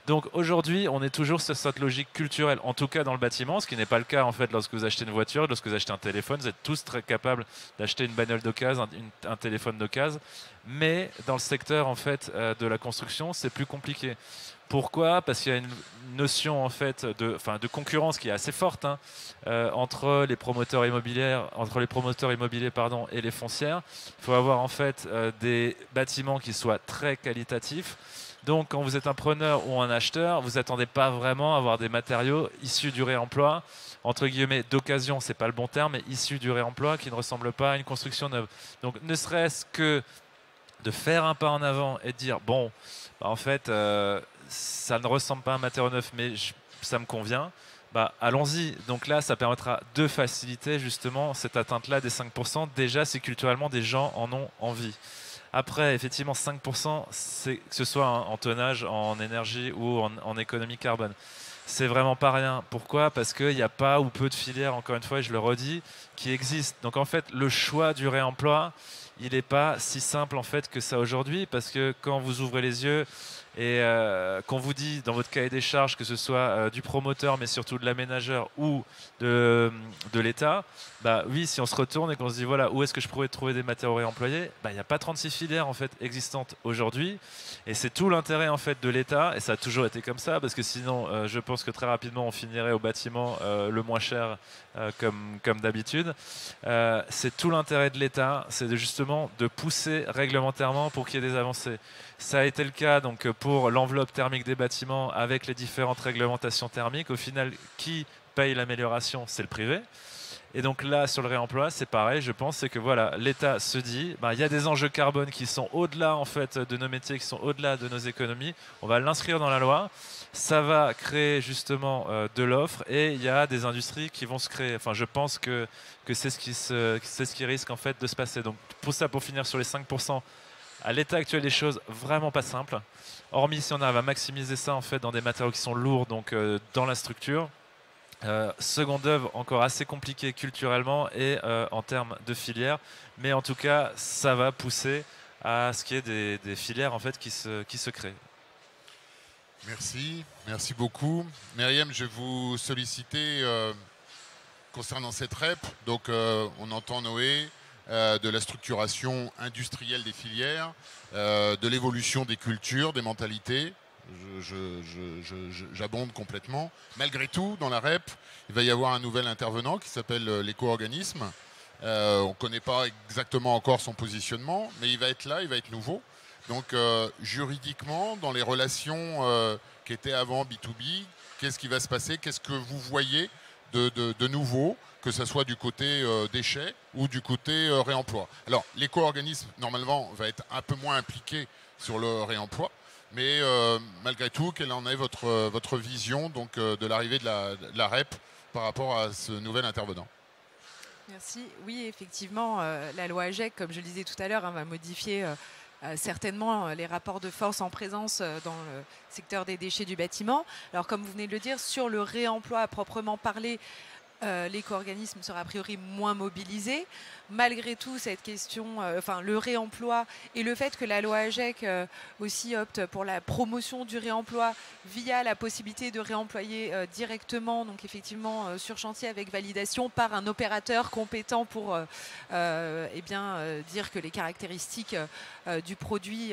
Donc aujourd'hui, on est toujours sur cette logique culturelle, en tout cas dans le bâtiment, ce qui n'est pas le cas en fait lorsque vous achetez une voiture, lorsque vous achetez un téléphone. Vous êtes tous très capables d'acheter une bagnole d'occasion, un téléphone d'occasion, mais dans le secteur en fait de la construction, c'est plus compliqué. Pourquoi? Parce qu'il y a une notion en fait de concurrence qui est assez forte hein, entre les promoteurs immobiliers, et les foncières. Il faut avoir en fait des bâtiments qui soient très qualitatifs. Donc, quand vous êtes un preneur ou un acheteur, vous n'attendez pas vraiment à avoir des matériaux issus du réemploi, entre guillemets d'occasion, c'est pas le bon terme, mais issus du réemploi qui ne ressemblent pas à une construction neuve. Donc, ne serait-ce que de faire un pas en avant et de dire bon, bah, en fait, ça ne ressemble pas à un matériau neuf, mais ça me convient. Bah, allons-y. Donc là, ça permettra de faciliter justement cette atteinte-là des 5%. Déjà, si culturellement des gens en ont envie. Après, effectivement, 5%, que ce soit en tonnage, en énergie ou en économie carbone. C'est vraiment pas rien. Pourquoi? Parce qu'il n'y a pas ou peu de filières, encore une fois, et je le redis, qui existent. Donc en fait, le choix du réemploi, il n'est pas si simple en fait que ça aujourd'hui, parce que quand vous ouvrez les yeux et qu'on vous dit dans votre cahier des charges que ce soit du promoteur, mais surtout de l'aménageur ou de l'État, bah oui, si on se retourne et qu'on se dit voilà, où est-ce que je pourrais trouver des matériaux réemployés, bah, il n'y a pas 36 filières en fait existantes aujourd'hui, et c'est tout l'intérêt en fait de l'État, et ça a toujours été comme ça, parce que sinon je pense que très rapidement on finirait au bâtiment le moins cher comme d'habitude. C'est tout l'intérêt de l'État, c'est justement de pousser réglementairement pour qu'il y ait des avancées. Ça a été le cas donc pour l'enveloppe thermique des bâtiments avec les différentes réglementations thermiques. Au final, qui paye l'amélioration? C'est le privé. Et donc là, sur le réemploi, c'est pareil, je pense, c'est que voilà, l'État se dit, il y a des enjeux carbone qui sont au-delà en fait de nos métiers, qui sont au-delà de nos économies. On va l'inscrire dans la loi. Ça va créer justement de l'offre et il y a des industries qui vont se créer. Enfin, je pense que c'est ce qui risque en fait de se passer. Donc pour finir sur les 5%. À l'état actuel des choses, vraiment pas simple. Hormis si on arrive à maximiser ça en fait dans des matériaux qui sont lourds, donc dans la structure. Seconde œuvre encore assez compliquée culturellement et en termes de filières, mais en tout cas, ça va pousser à ce qu'il y ait des filières en fait qui se créent. Merci beaucoup. Myriam, je vais vous solliciter concernant cette REP. Donc, on entend Noé. De la structuration industrielle des filières, de l'évolution des cultures, des mentalités. J'abonde complètement. Malgré tout, dans la REP, il va y avoir un nouvel intervenant qui s'appelle l'éco-organisme. On ne connaît pas exactement encore son positionnement, mais il va être là, il va être nouveau. Donc juridiquement, dans les relations qui étaient avant B2B, qu'est-ce qui va se passer? Qu'est-ce que vous voyez de nouveau, que ce soit du côté déchets ou du côté réemploi? Alors, l'éco-organisme, normalement, va être un peu moins impliqué sur le réemploi, mais malgré tout, quelle en est votre vision donc, de l'arrivée de la REP par rapport à ce nouvel intervenant? Merci. Oui, effectivement, la loi AGEC, comme je le disais tout à l'heure, va modifier certainement les rapports de force en présence dans le secteur des déchets du bâtiment. Alors, comme vous venez de le dire, sur le réemploi à proprement parler, l'éco-organisme sera a priori moins mobilisé. Malgré tout, cette question, le réemploi et le fait que la loi AGEC aussi opte pour la promotion du réemploi via la possibilité de réemployer directement, donc effectivement sur chantier avec validation par un opérateur compétent pour dire que les caractéristiques du produit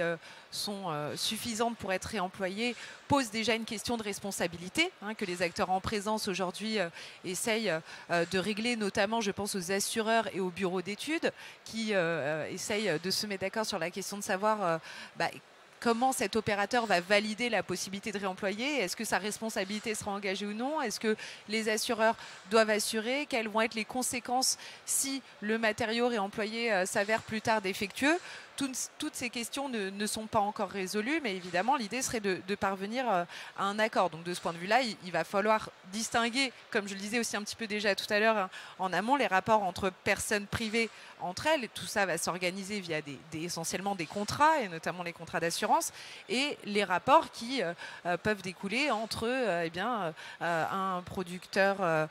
sont suffisantes pour être réemployées, pose déjà une question de responsabilité que les acteurs en présence aujourd'hui essayent de régler, notamment je pense aux assureurs et aux bureaux d'études qui essayent de se mettre d'accord sur la question de savoir comment cet opérateur va valider la possibilité de réemployer. Est-ce que sa responsabilité sera engagée ou non? Est-ce que les assureurs doivent assurer? Quelles vont être les conséquences si le matériau réemployé s'avère plus tard défectueux? Toutes ces questions ne sont pas encore résolues, mais évidemment, l'idée serait de parvenir à un accord. Donc, de ce point de vue-là, il va falloir distinguer, comme je le disais aussi un petit peu déjà tout à l'heure en amont, les rapports entre personnes privées entre elles. Et tout ça va s'organiser via essentiellement des contrats, et notamment les contrats d'assurance, et les rapports qui peuvent découler entre un producteur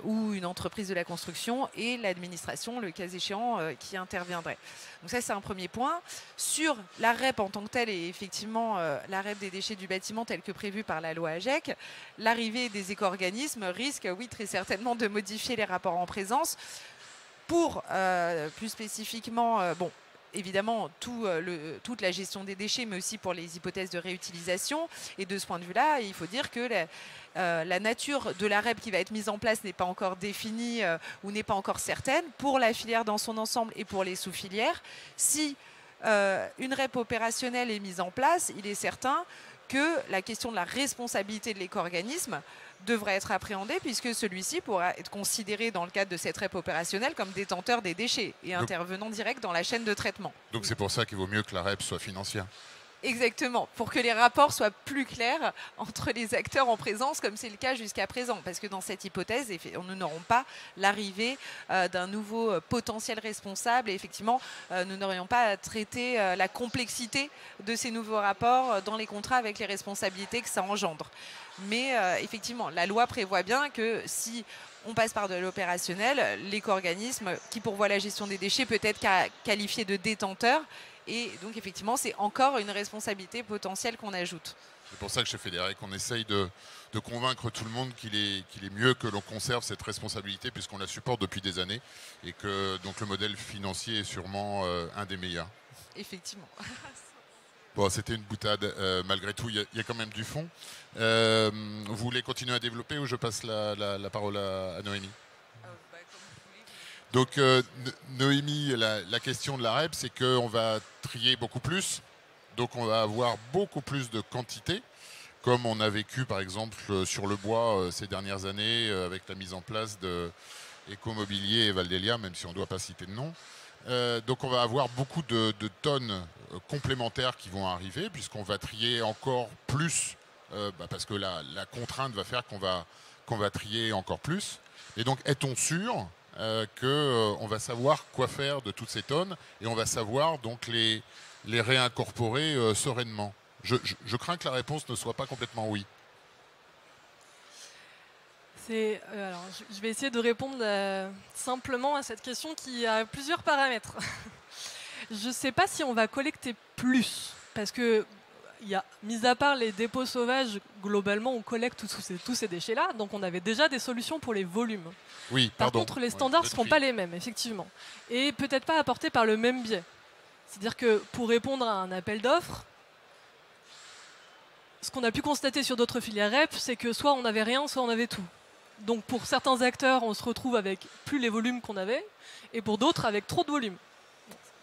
ou une entreprise de la construction et l'administration, le cas échéant, qui interviendrait. Donc ça, c'est un premier point. Sur la REP en tant que telle, et effectivement la REP des déchets du bâtiment telle que prévue par la loi AGEC, l'arrivée des éco-organismes risque, oui, très certainement de modifier les rapports en présence pour, plus spécifiquement, évidemment, toute la gestion des déchets, mais aussi pour les hypothèses de réutilisation. Et de ce point de vue-là, il faut dire que la nature de la REP qui va être mise en place n'est pas encore définie ou n'est pas encore certaine pour la filière dans son ensemble et pour les sous-filières. Si une REP opérationnelle est mise en place, il est certain que la question de la responsabilité de l'éco-organisme devrait être appréhendée, puisque celui-ci pourra être considéré dans le cadre de cette REP opérationnelle comme détenteur des déchets et intervenant direct dans la chaîne de traitement. Donc c'est pour ça qu'il vaut mieux que la REP soit financière. Exactement, pour que les rapports soient plus clairs entre les acteurs en présence, comme c'est le cas jusqu'à présent. Parce que dans cette hypothèse, nous n'aurons pas l'arrivée d'un nouveau potentiel responsable. Et effectivement, nous n'aurions pas à traiter la complexité de ces nouveaux rapports dans les contrats avec les responsabilités que ça engendre. Mais effectivement, la loi prévoit bien que si on passe par de l'opérationnel, l'éco-organisme qui pourvoit la gestion des déchets peut être qualifié de détenteur. Et donc, effectivement, c'est encore une responsabilité potentielle qu'on ajoute. C'est pour ça que chez Fédérec, on essaye de convaincre tout le monde qu'il est mieux que l'on conserve cette responsabilité puisqu'on la supporte depuis des années et que donc, le modèle financier est sûrement un des meilleurs. Effectivement. Bon, c'était une boutade. Malgré tout, il y a quand même du fond. Vous voulez continuer à développer ou je passe la parole à Noémie ? Donc Noémie, la question de la REP, c'est qu'on va trier beaucoup plus, donc on va avoir beaucoup plus de quantité, comme on a vécu par exemple sur le bois ces dernières années avec la mise en place de Écomobilier et Valdelia, même si on ne doit pas citer de nom. Donc on va avoir beaucoup de tonnes complémentaires qui vont arriver, puisqu'on va trier encore plus, parce que la contrainte va faire qu'on va trier encore plus. Et donc est-on sûr qu'on va savoir quoi faire de toutes ces tonnes et on va savoir donc les réincorporer sereinement. Je crains que la réponse ne soit pas complètement oui. Alors, je vais essayer de répondre simplement à cette question qui a plusieurs paramètres. Je ne sais pas si on va collecter plus, parce que mis à part les dépôts sauvages, globalement, on collecte tous ces déchets-là, donc on avait déjà des solutions pour les volumes. Oui, par contre, les standards ne seront pas les mêmes, effectivement. Et peut-être pas apportés par le même biais. C'est-à-dire que pour répondre à un appel d'offres, ce qu'on a pu constater sur d'autres filières REP, c'est que soit on n'avait rien, soit on avait tout. Donc pour certains acteurs, on se retrouve avec plus les volumes qu'on avait, et pour d'autres, avec trop de volumes.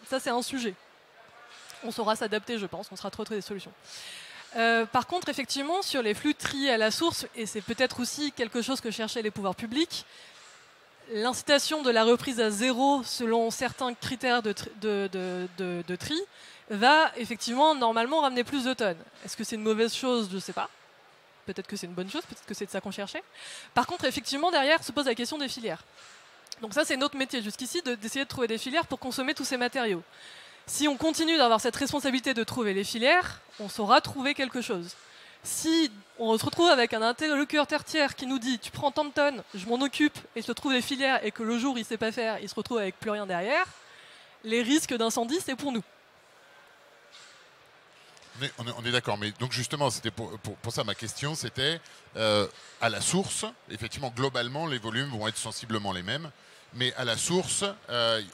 Ça, c'est un sujet. On saura s'adapter, je pense, on sera trouver des solutions. Par contre, effectivement, sur les flux triés à la source, et c'est peut-être aussi quelque chose que cherchaient les pouvoirs publics, l'incitation de la reprise à zéro selon certains critères de tri va effectivement normalement ramener plus de tonnes. Est-ce que c'est une mauvaise chose? Je ne sais pas. Peut-être que c'est une bonne chose, peut-être que c'est de ça qu'on cherchait. Par contre, effectivement, derrière se pose la question des filières. Donc ça, c'est notre métier jusqu'ici, d'essayer de trouver des filières pour consommer tous ces matériaux. Si on continue d'avoir cette responsabilité de trouver les filières, on saura trouver quelque chose. Si on se retrouve avec un interlocuteur tertiaire qui nous dit tu prends tant de tonnes, je m'en occupe et se trouve des filières et que le jour il sait pas faire, il se retrouve avec plus rien derrière, les risques d'incendie c'est pour nous. On est d'accord, mais donc justement, c'était pour ça ma question, c'était à la source, effectivement, globalement, les volumes vont être sensiblement les mêmes, mais à la source,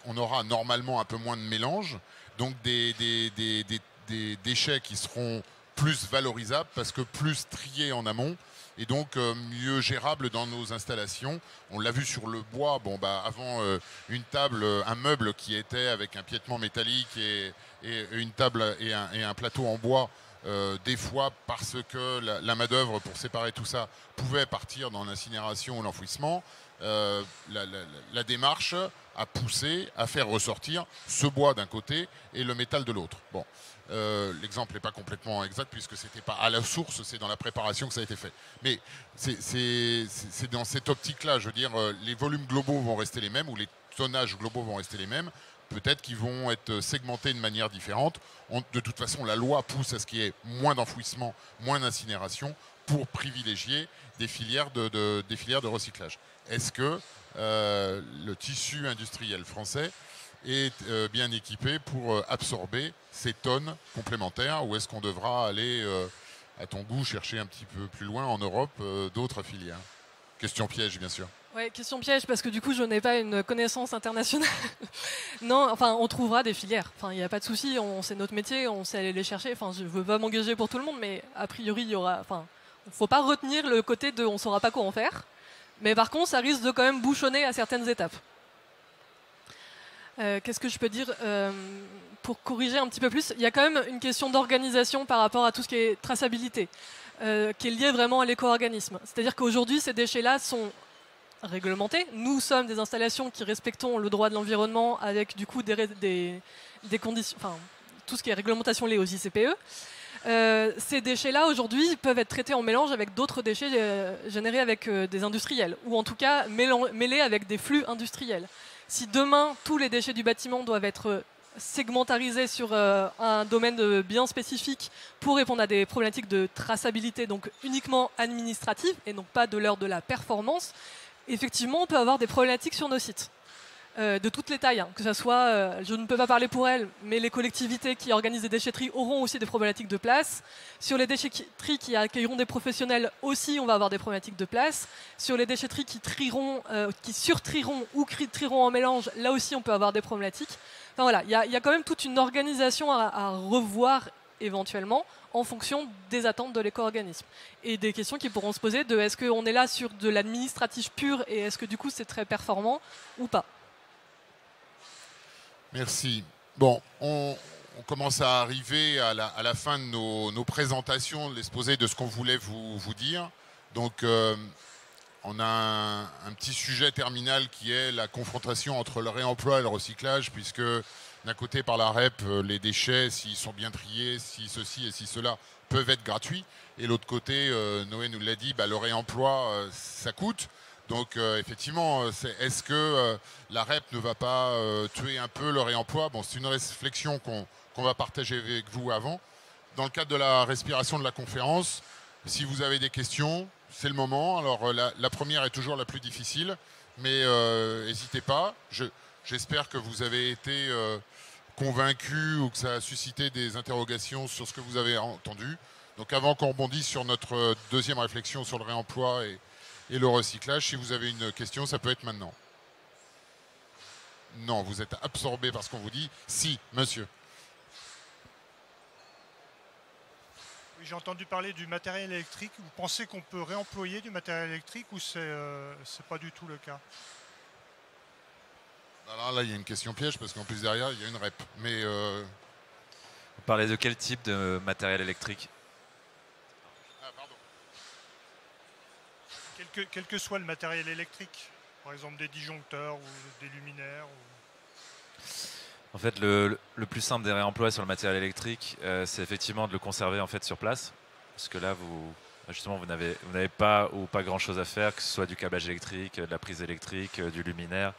on aura normalement un peu moins de mélange, donc des déchets qui seront plus valorisables parce que plus triés en amont et donc mieux gérables dans nos installations. On l'a vu sur le bois, bon, bah, avant une table, un meuble qui était avec un piétement métallique et une table et un plateau en bois, des fois parce que la main-d'œuvre pour séparer tout ça pouvait partir dans l'incinération ou l'enfouissement, la démarche a poussé à faire ressortir ce bois d'un côté et le métal de l'autre. Bon, l'exemple n'est pas complètement exact puisque c'était pas à la source, c'est dans la préparation que ça a été fait. Mais c'est dans cette optique-là, je veux dire, les volumes globaux vont rester les mêmes ou les tonnages globaux vont rester les mêmes. Peut-être qu'ils vont être segmentés de manière différente. De toute façon, la loi pousse à ce qu'il y ait moins d'enfouissement, moins d'incinération pour privilégier des filières de recyclage. Est-ce que le tissu industriel français est bien équipé pour absorber ces tonnes complémentaires ou est-ce qu'on devra aller, à ton goût, chercher un petit peu plus loin en Europe d'autres filières? Question piège, bien sûr. Ouais, question piège, parce que du coup, je n'ai pas une connaissance internationale. Non, enfin, on trouvera des filières. Enfin, il n'y a pas de souci, c'est notre métier, on sait aller les chercher. Enfin, je ne veux pas m'engager pour tout le monde, mais a priori, il y aura. Enfin, il ne faut pas retenir le côté de on ne saura pas quoi en faire. Mais par contre, ça risque de quand même bouchonner à certaines étapes. Qu'est-ce que je peux dire pour corriger un petit peu plus? Il y a quand même une question d'organisation par rapport à tout ce qui est traçabilité, qui est liée vraiment à l'éco-organisme. C'est-à-dire qu'aujourd'hui, ces déchets-là sont réglementés. Nous sommes des installations qui respectons le droit de l'environnement avec du coup des conditions, enfin tout ce qui est réglementation liée aux ICPE. Ces déchets-là aujourd'hui peuvent être traités en mélange avec d'autres déchets générés avec des industriels ou en tout cas mêlés avec des flux industriels. Si demain tous les déchets du bâtiment doivent être segmentarisés sur un domaine bien spécifique pour répondre à des problématiques de traçabilité, donc uniquement administratives et donc pas de l'ordre de la performance, effectivement, on peut avoir des problématiques sur nos sites, de toutes les tailles. Hein. Que ce soit, je ne peux pas parler pour elles, mais les collectivités qui organisent des déchetteries auront aussi des problématiques de place. Sur les déchetteries qui accueilleront des professionnels aussi, on va avoir des problématiques de place. Sur les déchetteries qui surtrieront ou trieront en mélange, là aussi, on peut avoir des problématiques. Enfin voilà, il y a quand même toute une organisation à revoir éventuellement en fonction des attentes de l'éco-organisme et des questions qui pourront se poser de est-ce qu'on est là sur de l'administratif pur et est-ce que du coup c'est très performant ou pas. Merci. Bon, on commence à arriver à la fin de nos présentations, l'exposé de ce qu'on voulait vous dire. Donc on a un petit sujet terminal qui est la confrontation entre le réemploi et le recyclage, puisque d'un côté, par la REP, les déchets, s'ils sont bien triés, si ceci et si cela, peuvent être gratuits. Et l'autre côté, Noé nous l'a dit, le réemploi, ça coûte. Donc effectivement, est-ce que la REP ne va pas tuer un peu le réemploi? Bon, c'est une réflexion qu'on va partager avec vous avant. Dans le cadre de la respiration de la conférence, si vous avez des questions, c'est le moment. Alors la première est toujours la plus difficile, mais n'hésitez pas. J'espère que vous avez été convaincu ou que ça a suscité des interrogations sur ce que vous avez entendu. Donc avant qu'on rebondisse sur notre deuxième réflexion sur le réemploi et le recyclage, si vous avez une question, ça peut être maintenant. Non, vous êtes absorbé par ce qu'on vous dit. Si, monsieur. Oui, j'ai entendu parler du matériel électrique. Vous pensez qu'on peut réemployer du matériel électrique ou c'est pas du tout le cas? Alors là, il y a une question piège parce qu'en plus derrière, il y a une REP. Mais Vous parlez de quel type de matériel électrique? Ah, pardon. Quel que soit le matériel électrique, par exemple des disjoncteurs ou des luminaires. En fait, le plus simple des réemplois sur le matériel électrique, c'est effectivement de le conserver en fait sur place, parce que là, justement vous n'avez pas ou pas grand chose à faire, que ce soit du câblage électrique, de la prise électrique, du luminaire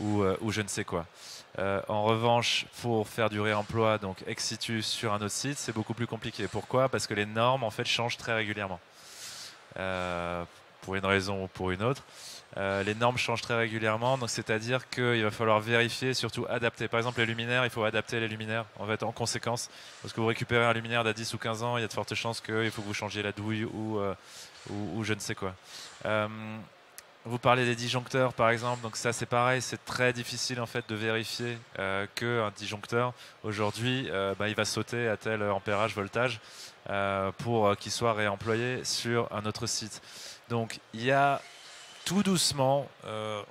ou je ne sais quoi. En revanche, pour faire du réemploi donc ex situ sur un autre site, c'est beaucoup plus compliqué. Pourquoi? Parce que les normes en fait changent très régulièrement. Pour une raison ou pour une autre. Les normes changent très régulièrement, donc c'est-à-dire qu'il va falloir vérifier, surtout adapter. Par exemple, les luminaires, il faut adapter les luminaires en fait, en conséquence. Parce que vous récupérez un luminaire d'à 10 ou 15 ans, il y a de fortes chances qu'il faut que vous changiez la douille ou je ne sais quoi. Vous parlez des disjoncteurs par exemple, donc ça c'est pareil, c'est très difficile en fait de vérifier qu'un disjoncteur aujourd'hui il va sauter à tel ampérage, voltage pour qu'il soit réemployé sur un autre site. Donc il y a tout doucement,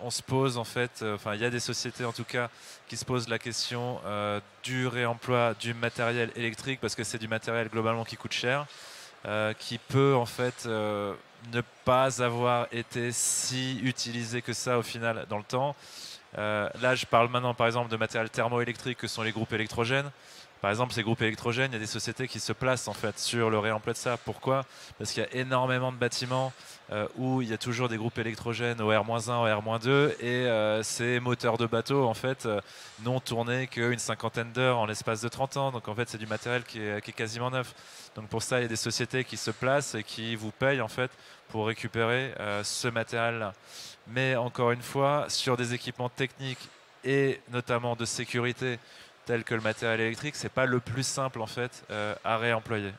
on se pose en fait, il y a des sociétés en tout cas qui se posent la question du réemploi du matériel électrique parce que c'est du matériel globalement qui coûte cher, qui peut en fait ne pas avoir été si utilisé que ça au final dans le temps. Là, je parle maintenant par exemple de matériel thermoélectrique que sont les groupes électrogènes. Par exemple, ces groupes électrogènes, il y a des sociétés qui se placent en fait sur le réemploi de ça. Pourquoi? Parce qu'il y a énormément de bâtiments où il y a toujours des groupes électrogènes au R-1, au R-2 et ces moteurs de bateaux en fait n'ont tourné qu'une cinquantaine d'heures en l'espace de 30 ans. Donc en fait, c'est du matériel qui est quasiment neuf. Donc pour ça, il y a des sociétés qui se placent et qui vous payent en fait pour récupérer ce matériel-là. Mais encore une fois, sur des équipements techniques et notamment de sécurité tels que le matériel électrique, c'est pas le plus simple en fait à réemployer.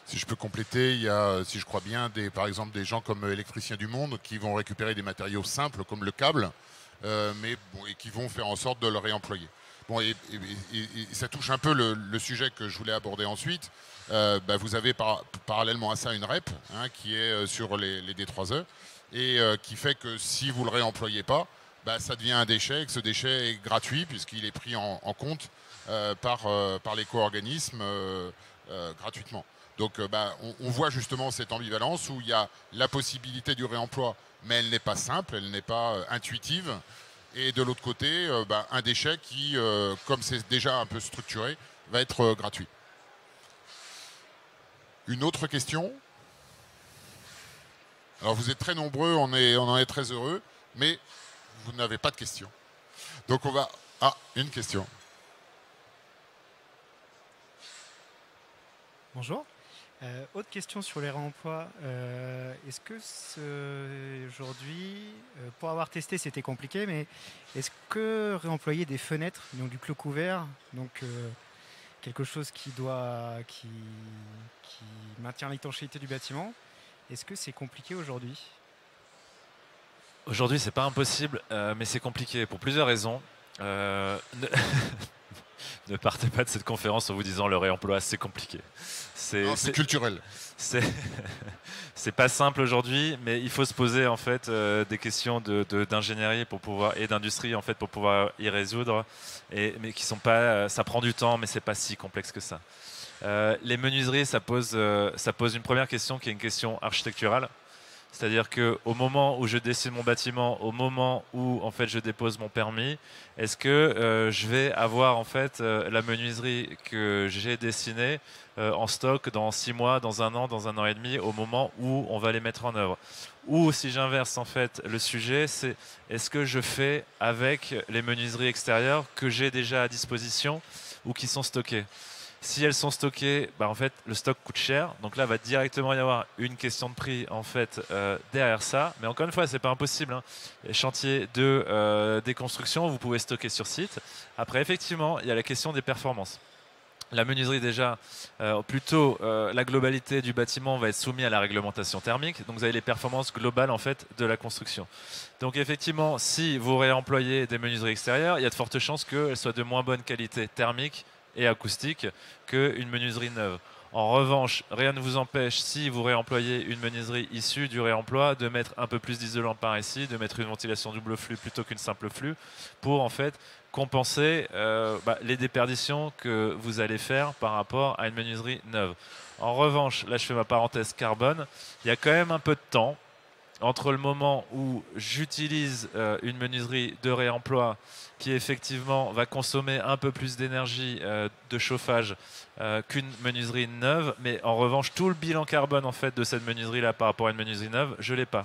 Si je peux compléter, il y a, si je crois bien, par exemple des gens comme Électriciens du Monde qui vont récupérer des matériaux simples comme le câble, et qui vont faire en sorte de le réemployer. Bon, et ça touche un peu le sujet que je voulais aborder ensuite. Vous avez parallèlement à ça une REP qui est sur les D3E et qui fait que si vous ne le réemployez pas, ça devient un déchet et que ce déchet est gratuit puisqu'il est pris en compte par l'éco-organisme gratuitement. Donc on voit justement cette ambivalence où il y a la possibilité du réemploi, mais elle n'est pas simple, elle n'est pas intuitive. Et de l'autre côté, un déchet qui, comme c'est déjà un peu structuré, va être gratuit. Une autre question? Alors vous êtes très nombreux, on en est très heureux, mais vous n'avez pas de questions. Donc on va... Ah, une question. Bonjour. Autre question sur les réemplois. Est-ce que aujourd'hui, pour avoir testé, c'était compliqué, mais est-ce que réemployer des fenêtres, donc du clos couvert, donc quelque chose qui maintient l'étanchéité du bâtiment, est-ce que c'est compliqué aujourd'hui? Aujourd'hui, c'est pas impossible, mais c'est compliqué pour plusieurs raisons. Ne partez pas de cette conférence en vous disant le réemploi, c'est compliqué. C'est culturel. C'est pas simple aujourd'hui, mais il faut se poser en fait des questions d'ingénierie pour pouvoir et d'industrie en fait pour pouvoir y résoudre, mais qui sont pas. Ça prend du temps, mais c'est pas si complexe que ça. Les menuiseries, ça pose une première question qui est une question architecturale. C'est-à-dire qu'au moment où je dessine mon bâtiment, au moment où en fait je dépose mon permis, est-ce que je vais avoir en fait la menuiserie que j'ai dessinée en stock dans 6 mois, dans un an et demi, au moment où on va les mettre en œuvre? Ou si j'inverse en fait le sujet, c'est est-ce que je fais avec les menuiseries extérieures que j'ai déjà à disposition ou qui sont stockées? Si elles sont stockées, en fait, le stock coûte cher. Donc là, va directement y avoir une question de prix en fait derrière ça. Mais encore une fois, c'est pas impossible. Les chantiers de déconstruction, vous pouvez stocker sur site. Après, effectivement, il y a la question des performances. La menuiserie déjà, plutôt la globalité du bâtiment va être soumise à la réglementation thermique. Donc vous avez les performances globales en fait de la construction. Donc effectivement, si vous réemployez des menuiseries extérieures, il y a de fortes chances qu'elles soient de moins bonne qualité thermique et acoustique qu'une menuiserie neuve. En revanche, rien ne vous empêche, si vous réemployez une menuiserie issue du réemploi, de mettre un peu plus d'isolant par ici, de mettre une ventilation double flux plutôt qu'une simple flux, pour en fait compenser les déperditions que vous allez faire par rapport à une menuiserie neuve. En revanche, là je fais ma parenthèse carbone, il y a quand même un peu de temps entre le moment où j'utilise une menuiserie de réemploi qui effectivement va consommer un peu plus d'énergie de chauffage qu'une menuiserie neuve, mais en revanche tout le bilan carbone en fait de cette menuiserie là par rapport à une menuiserie neuve, je l'ai pas.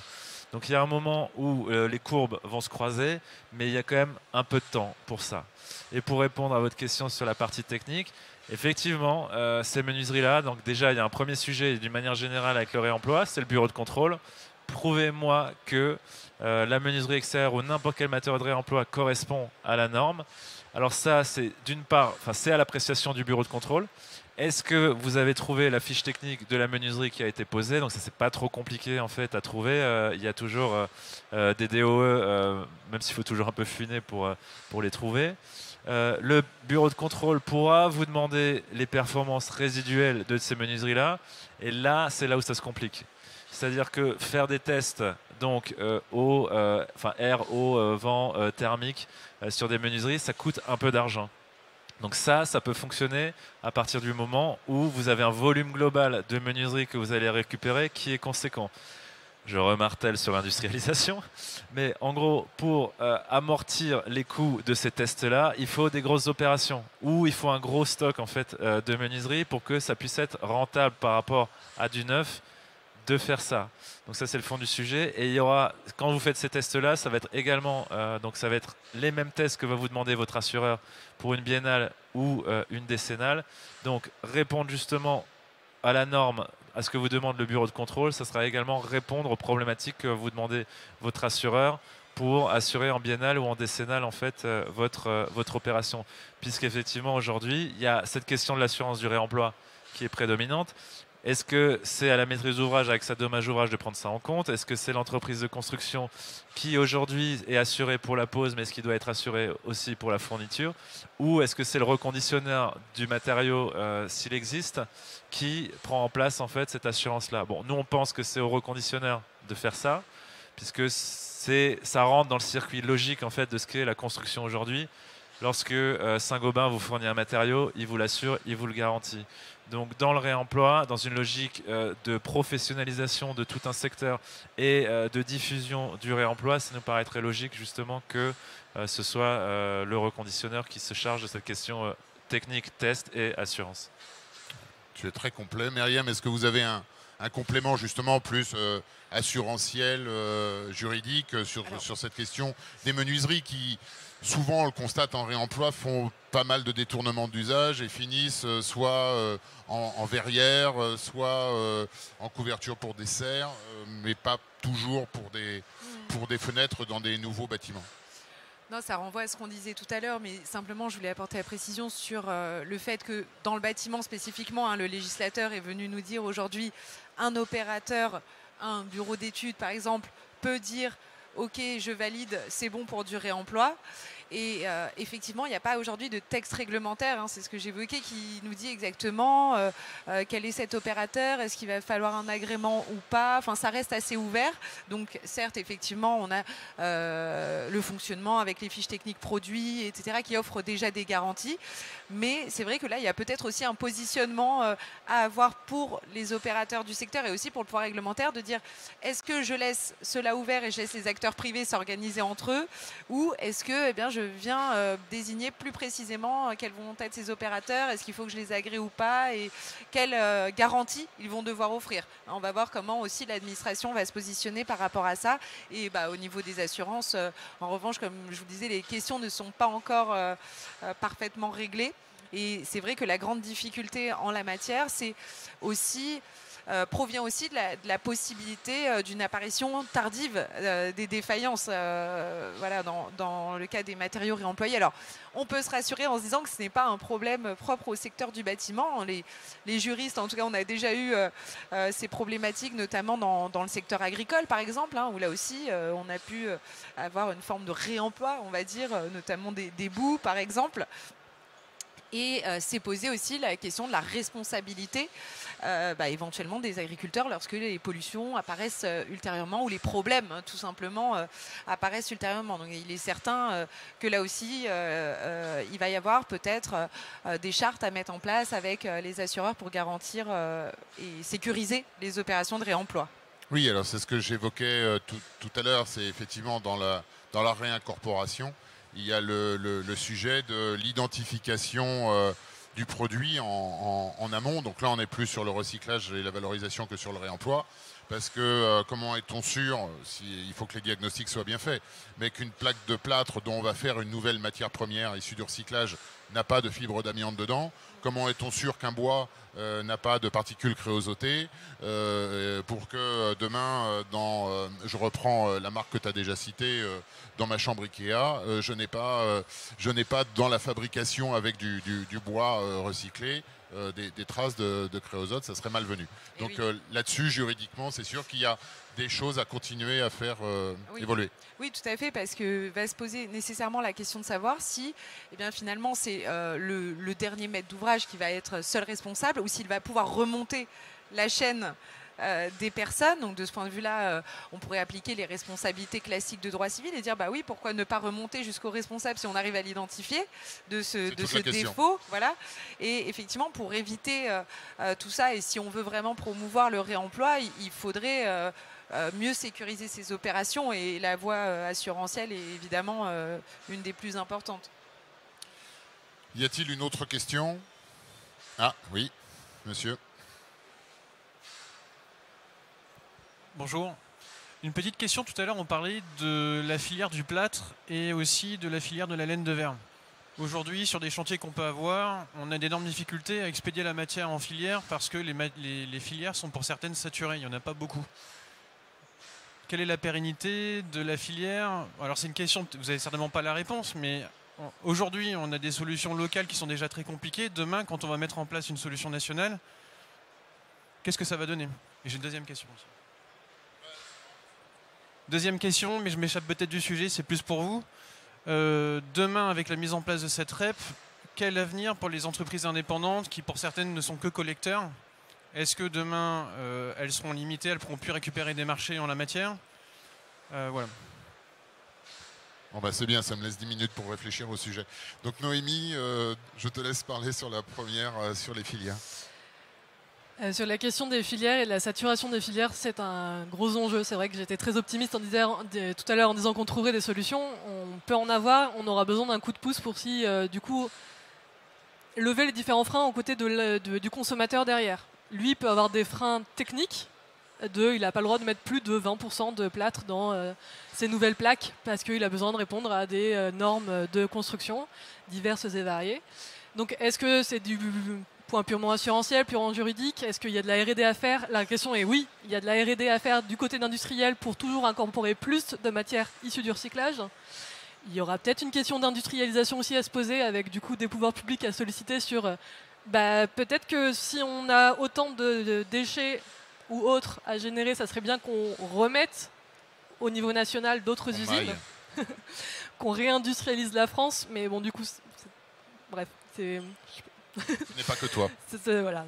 Donc il y a un moment où les courbes vont se croiser, mais il y a quand même un peu de temps pour ça. Et pour répondre à votre question sur la partie technique, effectivement, ces menuiseries-là, donc déjà il y a un premier sujet d'une manière générale avec le réemploi, c'est le bureau de contrôle. Prouvez-moi que la menuiserie extérieure ou n'importe quel matériau de réemploi correspond à la norme. Alors ça, c'est d'une part, c'est à l'appréciation du bureau de contrôle. Est-ce que vous avez trouvé la fiche technique de la menuiserie qui a été posée? Donc ça, c'est pas trop compliqué en fait à trouver. Il y a toujours des DOE, même s'il faut toujours un peu fouiner pour les trouver. Le bureau de contrôle pourra vous demander les performances résiduelles de ces menuiseries-là. Et là, c'est là où ça se complique. C'est-à-dire que faire des tests donc air, eau, vent, thermique sur des menuiseries, ça coûte un peu d'argent. Donc ça peut fonctionner à partir du moment où vous avez un volume global de menuiserie que vous allez récupérer qui est conséquent. Je remartèle sur l'industrialisation, mais en gros, pour amortir les coûts de ces tests-là, il faut des grosses opérations ou il faut un gros stock en fait de menuiserie pour que ça puisse être rentable par rapport à du neuf de faire ça. Donc ça c'est le fond du sujet et il y aura, quand vous faites ces tests-là, ça va être également donc ça va être les mêmes tests que va vous demander votre assureur pour une biennale ou une décennale. Donc répondre justement à la norme, à ce que vous demande le bureau de contrôle, ça sera également répondre aux problématiques que vous demandez votre assureur pour assurer en biennale ou en décennale en fait votre opération. Puisqu'effectivement aujourd'hui, il y a cette question de l'assurance du réemploi qui est prédominante. Est-ce que c'est à la maîtrise d'ouvrage avec sa dommage ouvrage de prendre ça en compte? Est-ce que c'est l'entreprise de construction qui aujourd'hui est assurée pour la pose, mais est-ce qu'il doit être assuré aussi pour la fourniture? Ou est-ce que c'est le reconditionneur du matériau, s'il existe, qui prend en place en fait cette assurance-là? Bon, nous on pense que c'est au reconditionneur de faire ça, puisque ça rentre dans le circuit logique en fait de ce qu'est la construction aujourd'hui. Lorsque Saint-Gobain vous fournit un matériau, il vous l'assure, il vous le garantit. Donc dans le réemploi, dans une logique de professionnalisation de tout un secteur et de diffusion du réemploi, ça nous paraît très logique justement que ce soit le reconditionneur qui se charge de cette question technique, test et assurance. Tu es très complet. Myriam, est-ce que vous avez un complément justement plus assurantiel, juridique sur cette question des menuiseries qui, souvent on le constate en réemploi, font pas mal de détournements d'usage et finissent soit en verrière, soit en couverture pour des serres, mais pas toujours pour des fenêtres dans des nouveaux bâtiments. Non, ça renvoie à ce qu'on disait tout à l'heure, mais simplement je voulais apporter la précision sur le fait que dans le bâtiment spécifiquement, le législateur est venu nous dire aujourd'hui, un opérateur, un bureau d'études par exemple, peut dire ok, je valide, c'est bon pour du réemploi. Et effectivement, il n'y a pas aujourd'hui de texte réglementaire, c'est ce que j'évoquais, qui nous dit exactement quel est cet opérateur, est-ce qu'il va falloir un agrément ou pas. Enfin, ça reste assez ouvert. Donc, certes, effectivement, on a le fonctionnement avec les fiches techniques produits, etc., qui offrent déjà des garanties. Mais c'est vrai que là, il y a peut-être aussi un positionnement à avoir pour les opérateurs du secteur et aussi pour le pouvoir réglementaire de dire est-ce que je laisse cela ouvert et je laisse les acteurs privés s'organiser entre eux, ou est-ce que je viens désigner plus précisément quels vont être ces opérateurs, est-ce qu'il faut que je les agrée ou pas et quelles garanties ils vont devoir offrir. On va voir comment aussi l'administration va se positionner par rapport à ça. Et au niveau des assurances, en revanche, comme je vous disais, les questions ne sont pas encore parfaitement réglées. Et c'est vrai que la grande difficulté en la matière, c'est aussi provient aussi de la possibilité d'une apparition tardive des défaillances dans le cas des matériaux réemployés. Alors, on peut se rassurer en se disant que ce n'est pas un problème propre au secteur du bâtiment. Les juristes, en tout cas, on a déjà eu ces problématiques, notamment dans le secteur agricole, par exemple, où là aussi, on a pu avoir une forme de réemploi, on va dire, notamment des boues, par exemple. Et s'est posé aussi la question de la responsabilité éventuellement des agriculteurs lorsque les pollutions apparaissent ultérieurement ou les problèmes tout simplement apparaissent ultérieurement. Donc il est certain que là aussi il va y avoir peut-être des chartes à mettre en place avec les assureurs pour garantir et sécuriser les opérations de réemploi. Oui, alors c'est ce que j'évoquais tout à l'heure, c'est effectivement dans la réincorporation, il y a le sujet de l'identification du produit en amont. Donc là, on est plus sur le recyclage et la valorisation que sur le réemploi. Parce que comment est-on sûr, il faut que les diagnostics soient bien faits, mais qu'une plaque de plâtre dont on va faire une nouvelle matière première issue du recyclage n'a pas de fibre d'amiante dedans? Comment est-on sûr qu'un bois n'a pas de particules créosotées pour que demain, je reprends la marque que tu as déjà citée, dans ma chambre Ikea, je n'ai pas dans la fabrication avec du bois recyclé des traces de créosote, ça serait malvenu. Donc oui. Là-dessus, juridiquement, c'est sûr qu'il y a des choses à continuer à faire évoluer. Oui, tout à fait, parce que va se poser nécessairement la question de savoir si, eh bien, finalement, c'est le dernier maître d'ouvrage qui va être seul responsable ou s'il va pouvoir remonter la chaîne des personnes. Donc de ce point de vue-là, on pourrait appliquer les responsabilités classiques de droit civil et dire bah oui, pourquoi ne pas remonter jusqu'au responsable si on arrive à l'identifier de ce défaut, voilà. Et effectivement, pour éviter tout ça, et si on veut vraiment promouvoir le réemploi, il faudrait mieux sécuriser ces opérations, et la voie assurantielle est évidemment une des plus importantes. Y a-t-il une autre question? Ah oui, monsieur. Bonjour. Une petite question, tout à l'heure on parlait de la filière du plâtre et aussi de la filière de la laine de verre. Aujourd'hui, sur des chantiers qu'on peut avoir, on a d'énormes difficultés à expédier la matière en filière parce que les filières sont pour certaines saturées, il n'y en a pas beaucoup. Quelle est la pérennité de la filière? Alors c'est une question, vous n'avez certainement pas la réponse, mais aujourd'hui on a des solutions locales qui sont déjà très compliquées. Demain, quand on va mettre en place une solution nationale, qu'est-ce que ça va donner? Et j'ai une deuxième question aussi. Deuxième question, mais je m'échappe peut-être du sujet, c'est plus pour vous. Demain, avec la mise en place de cette REP, quel avenir pour les entreprises indépendantes qui, pour certaines, ne sont que collecteurs? Est-ce que demain, elles seront limitées, elles ne pourront plus récupérer des marchés en la matière? Voilà. Bon bah c'est bien, ça me laisse 10 minutes pour réfléchir au sujet. Donc Noémie, je te laisse parler sur la première, sur les filières. Sur la question des filières et de la saturation des filières, c'est un gros enjeu. C'est vrai que j'étais très optimiste tout à l'heure en disant qu'on trouverait des solutions. On peut en avoir, on aura besoin d'un coup de pouce pour du coup, lever les différents freins aux côtés du consommateur derrière. Lui peut avoir des freins techniques. Il n'a pas le droit de mettre plus de 20% de plâtre dans ses nouvelles plaques parce qu'il a besoin de répondre à des normes de construction diverses et variées. Donc est-ce que c'est du point purement assurantiel, purement juridique? Est-ce qu'il y a de la R&D à faire? La question est oui, il y a de la R&D à faire du côté d'industriel pour toujours incorporer plus de matières issues du recyclage. Il y aura peut-être une question d'industrialisation aussi à se poser avec du coup des pouvoirs publics à solliciter sur peut-être que si on a autant de déchets ou autres à générer, ça serait bien qu'on remette au niveau national d'autres usines, qu'on réindustrialise la France, mais bon du coup, bref, c'est... Ce n'est pas que toi. Voilà,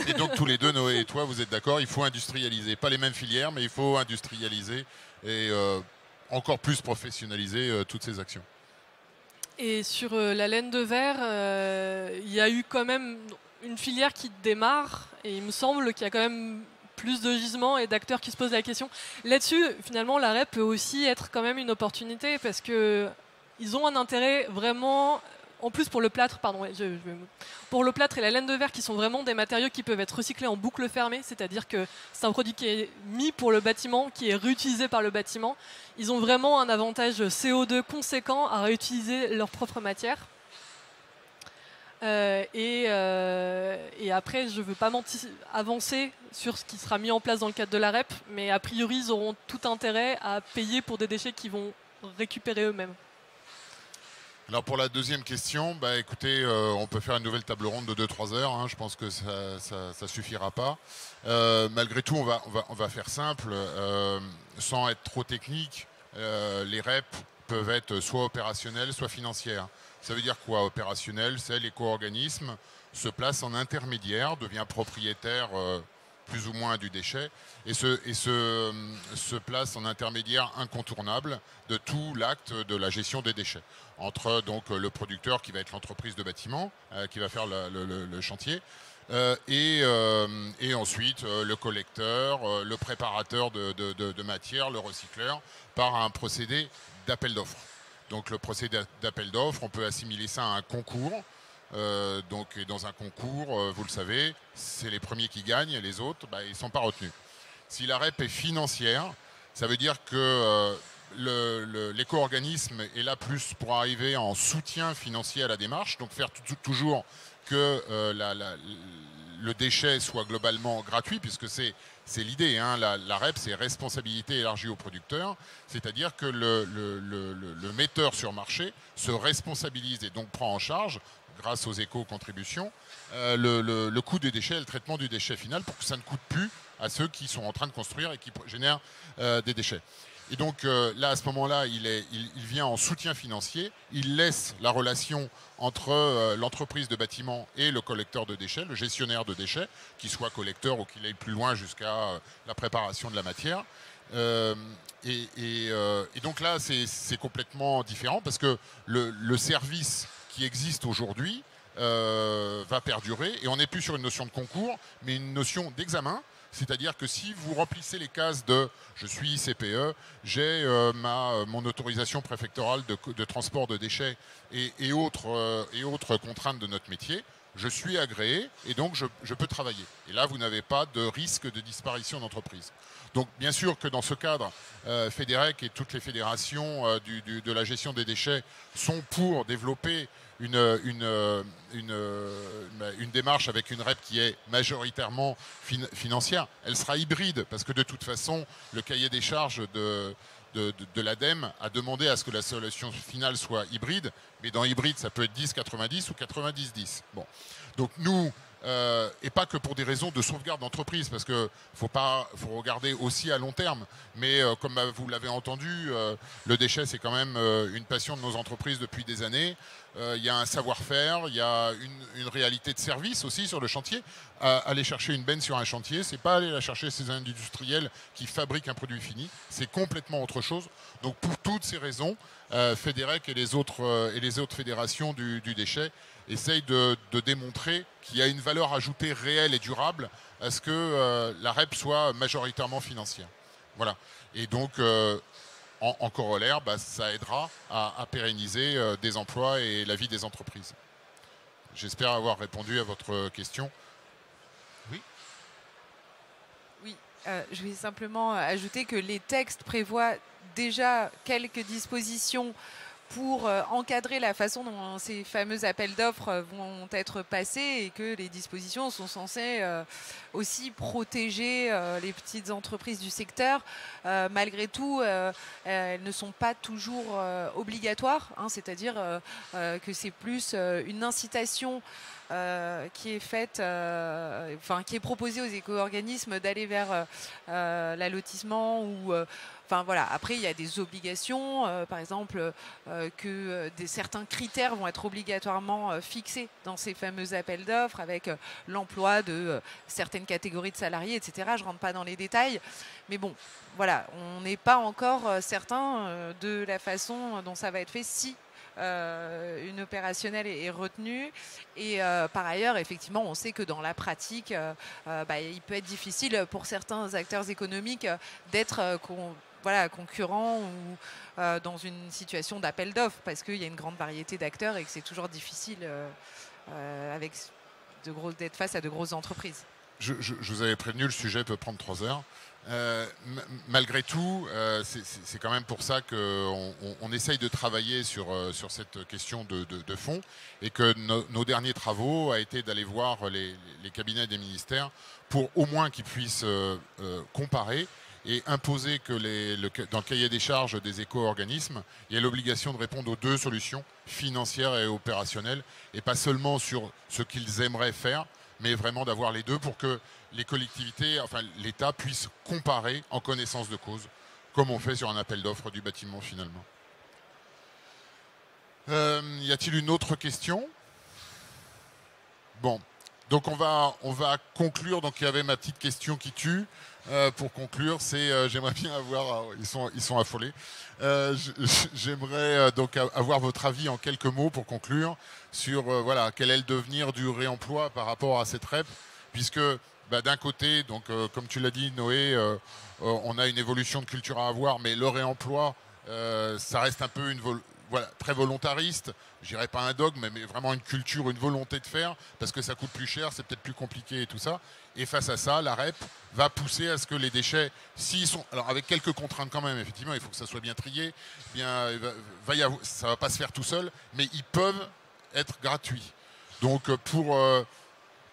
et donc tous les deux, Noé et toi, vous êtes d'accord, il faut industrialiser. Pas les mêmes filières, mais il faut industrialiser et encore plus professionnaliser toutes ces actions. Et sur la laine de verre, il y a eu quand même une filière qui démarre, et il me semble qu'il y a quand même plus de gisements et d'acteurs qui se posent la question. Là-dessus, finalement, la REP peut aussi être quand même une opportunité parce qu'ils ont un intérêt vraiment... En plus pour le plâtre, pour le plâtre et la laine de verre qui sont vraiment des matériaux qui peuvent être recyclés en boucle fermée, c'est-à-dire que c'est un produit qui est mis pour le bâtiment, qui est réutilisé par le bâtiment. Ils ont vraiment un avantage CO2 conséquent à réutiliser leur propre matière. Et après, je ne veux pas avancer sur ce qui sera mis en place dans le cadre de la REP, mais a priori, ils auront tout intérêt à payer pour des déchets qu'ils vont récupérer eux-mêmes. Alors pour la deuxième question, écoutez, on peut faire une nouvelle table ronde de 2-3 heures, hein, je pense que ça suffira pas. Malgré tout, on va faire simple, sans être trop technique. Les REP peuvent être soit opérationnelles, soit financières. Ça veut dire quoi opérationnel? C'est l'éco-organisme se place en intermédiaire, devient propriétaire plus ou moins du déchet et se place en intermédiaire incontournable de tout l'acte de la gestion des déchets. Entre donc le producteur qui va être l'entreprise de bâtiment, qui va faire le chantier, et ensuite le collecteur, le préparateur de matière, le recycleur, par un procédé d'appel d'offres. Donc le procédé d'appel d'offres, on peut assimiler ça à un concours. Et dans un concours, vous le savez, c'est les premiers qui gagnent et les autres, ils ne sont pas retenus. Si la REP est financière, ça veut dire que l'éco-organisme est là plus pour arriver en soutien financier à la démarche, donc faire toujours que le déchet soit globalement gratuit, puisque c'est l'idée. Hein. La REP, c'est responsabilité élargie au producteur, c'est-à-dire que le metteur sur marché se responsabilise et donc prend en charge, grâce aux éco-contributions, le coût des déchets et le traitement du déchet final pour que ça ne coûte plus à ceux qui sont en train de construire et qui génèrent des déchets. Et donc là, à ce moment-là, il vient en soutien financier, il laisse la relation entre l'entreprise de bâtiment et le collecteur de déchets, le gestionnaire de déchets, qu'il soit collecteur ou qu'il aille plus loin jusqu'à la préparation de la matière. Et donc là, c'est complètement différent parce que le service qui existe aujourd'hui va perdurer et on n'est plus sur une notion de concours, mais une notion d'examen. C'est-à-dire que si vous remplissez les cases de « je suis CPE, j'ai mon autorisation préfectorale de transport de déchets et autres contraintes de notre métier », je suis agréé et donc je peux travailler. Et là, vous n'avez pas de risque de disparition d'entreprise. Donc bien sûr que dans ce cadre, FEDEREC et toutes les fédérations de la gestion des déchets sont pour développer une démarche avec une REP qui est majoritairement financière. Elle sera hybride parce que de toute façon, le cahier des charges de l'ADEME a demandé à ce que la solution finale soit hybride, mais dans hybride, ça peut être 10-90 ou 90-10. Bon. Donc nous, et pas que pour des raisons de sauvegarde d'entreprise, parce qu'il faut regarder aussi à long terme. Mais comme vous l'avez entendu, le déchet, c'est quand même une passion de nos entreprises depuis des années. Il y a un savoir-faire, il y a une réalité de service aussi sur le chantier. Aller chercher une benne sur un chantier, c'est pas aller la chercher chez un industriel qui fabrique un produit fini, c'est complètement autre chose. Donc pour toutes ces raisons, FEDEREC et les autres fédérations du déchet essayent de démontrer qu'il y a une valeur ajoutée réelle et durable à ce que la REP soit majoritairement financière. Voilà. Et donc en corollaire, ça aidera à pérenniser des emplois et la vie des entreprises. J'espère avoir répondu à votre question. Oui. Oui, je vais simplement ajouter que les textes prévoient déjà quelques dispositions pour encadrer la façon dont ces fameux appels d'offres vont être passés et que les dispositions sont censées aussi protéger les petites entreprises du secteur. Malgré tout, elles ne sont pas toujours obligatoires, hein, c'est-à-dire que c'est plus une incitation qui est faite, qui est proposée aux éco-organismes d'aller vers l'allotissement ou voilà. Après, il y a des obligations, par exemple, que certains critères vont être obligatoirement fixés dans ces fameux appels d'offres avec l'emploi de certaines catégories de salariés, etc. Je ne rentre pas dans les détails. Mais bon, voilà, on n'est pas encore certain de la façon dont ça va être fait si une opérationnelle est retenue. Et par ailleurs, effectivement, on sait que dans la pratique, il peut être difficile pour certains acteurs économiques d'être concurrents ou dans une situation d'appel d'offres parce qu'il y a une grande variété d'acteurs et que c'est toujours difficile d'être face à de grosses entreprises. Je vous avais prévenu, le sujet peut prendre 3 heures. Malgré tout, c'est quand même pour ça qu'on essaye de travailler sur cette question de fond et que nos derniers travaux a été d'aller voir les cabinets des ministères pour au moins qu'ils puissent comparer et imposer que dans le cahier des charges des éco-organismes, il y a l'obligation de répondre aux 2 solutions, financières et opérationnelles, et pas seulement sur ce qu'ils aimeraient faire, mais vraiment d'avoir les 2 pour que les collectivités, enfin l'État puisse comparer en connaissance de cause, comme on fait sur un appel d'offres du bâtiment finalement. Y a-t-il une autre question? Bon, Donc on va conclure. Donc il y avait ma petite question qui tue. Pour conclure, c'est j'aimerais bien avoir, ils sont affolés. J'aimerais donc avoir votre avis en quelques mots pour conclure sur voilà quel est le devenir du réemploi par rapport à cette REP, puisque d'un côté, donc comme tu l'as dit Noé, on a une évolution de culture à avoir, mais le réemploi, ça reste un peu très volontariste. Je dirais pas un dogme, mais vraiment une culture, une volonté de faire, parce que ça coûte plus cher, c'est peut-être plus compliqué et tout ça. Et face à ça, la REP va pousser à ce que les déchets, s'ils sont, alors avec quelques contraintes quand même, effectivement, il faut que ça soit bien trié, ça va pas se faire tout seul, mais ils peuvent être gratuits. Donc pour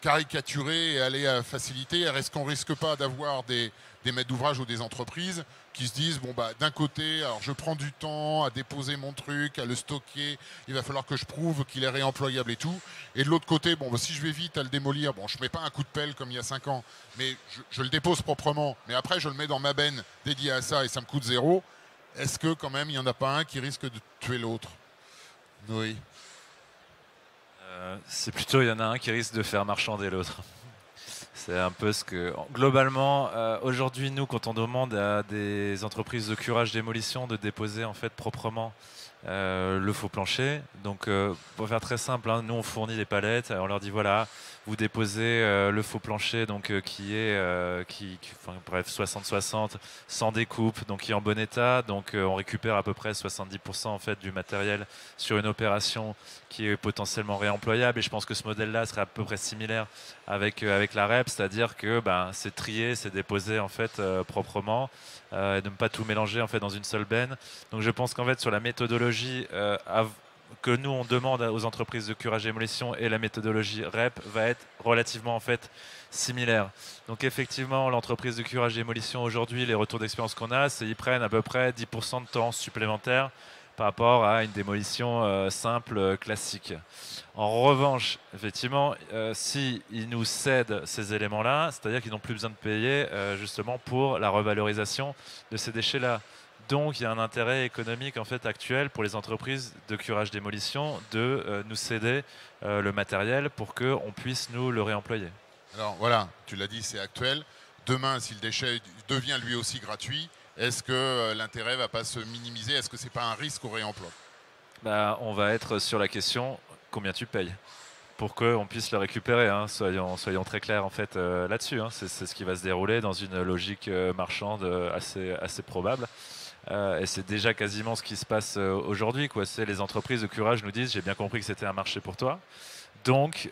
caricaturer et aller à faciliter, est-ce qu'on risque pas d'avoir des maîtres d'ouvrage ou des entreprises qui se disent d'un côté, alors je prends du temps à déposer mon truc, à le stocker, il va falloir que je prouve qu'il est réemployable et tout, et de l'autre côté, si je vais vite à le démolir, je mets pas un coup de pelle comme il y a 5 ans, mais je le dépose proprement, mais après je le mets dans ma benne dédiée à ça et ça me coûte 0. Est-ce que quand même il n'y en a pas un qui risque de tuer l'autre? Noé? C'est plutôt, il y en a un qui risque de faire marchander l'autre. C'est un peu ce que... Globalement, aujourd'hui, nous, quand on demande à des entreprises de curage démolition de déposer en fait proprement le faux plancher, donc pour faire très simple, nous on fournit des palettes, on leur dit voilà, vous déposez le faux plancher donc qui est bref 60-60 sans découpe, donc qui est en bon état, donc on récupère à peu près 70% en fait du matériel sur une opération qui est potentiellement réemployable, et je pense que ce modèle-là serait à peu près similaire avec la REP, c'est-à-dire que c'est trié, c'est déposé en fait proprement, et de ne pas tout mélanger en fait dans une seule benne. Donc je pense qu'en fait sur la méthodologie que nous on demande aux entreprises de curage démolition et la méthodologie REP va être relativement en fait similaire. Donc effectivement l'entreprise de curage démolition aujourd'hui, les retours d'expérience qu'on a, c'est qu'ils prennent à peu près 10% de temps supplémentaire par rapport à une démolition simple, classique. En revanche, effectivement, s'ils nous cèdent ces éléments-là, c'est-à-dire qu'ils n'ont plus besoin de payer justement pour la revalorisation de ces déchets-là. Donc il y a un intérêt économique en fait actuel pour les entreprises de curage démolition de nous céder le matériel pour qu'on puisse nous le réemployer. Alors voilà, tu l'as dit, c'est actuel. Demain, si le déchet devient lui aussi gratuit, est-ce que l'intérêt ne va pas se minimiser? Est-ce que ce n'est pas un risque au réemploi? On va être sur la question combien tu payes pour qu'on puisse le récupérer, soyons très clairs en fait là-dessus. C'est ce qui va se dérouler dans une logique marchande assez probable. Et c'est déjà quasiment ce qui se passe aujourd'hui. C'est les entreprises de curage nous disent j'ai bien compris que c'était un marché pour toi. Donc,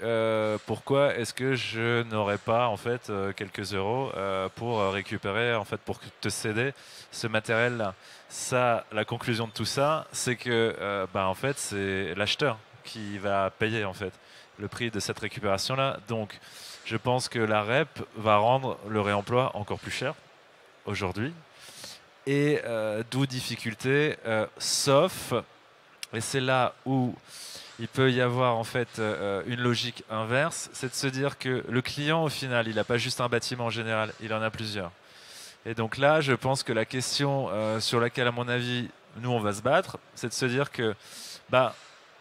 pourquoi est-ce que je n'aurais pas en fait quelques euros pour récupérer, en fait, pour te céder ce matériel-là? Ça, la conclusion de tout ça, c'est que, en fait, c'est l'acheteur qui va payer en fait le prix de cette récupération-là. Donc, je pense que la REP va rendre le réemploi encore plus cher aujourd'hui. Et d'où difficulté, sauf, et c'est là où il peut y avoir en fait une logique inverse, c'est de se dire que le client au final, il n'a pas juste un bâtiment en général, il en a plusieurs. Et donc là, je pense que la question sur laquelle, à mon avis, nous on va se battre, c'est de se dire que,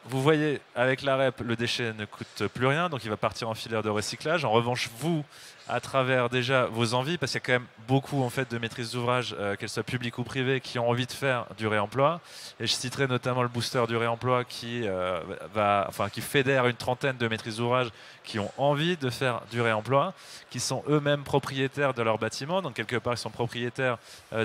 vous voyez, avec la REP, le déchet ne coûte plus rien, donc il va partir en filière de recyclage. En revanche, vous, à travers déjà vos envies, parce qu'il y a quand même beaucoup en fait de maîtrises d'ouvrage, qu'elles soient publiques ou privées, qui ont envie de faire du réemploi. Et je citerai notamment le booster du réemploi qui fédère une trentaine de maîtrises d'ouvrage qui ont envie de faire du réemploi, qui sont eux-mêmes propriétaires de leur bâtiment. Donc quelque part, ils sont propriétaires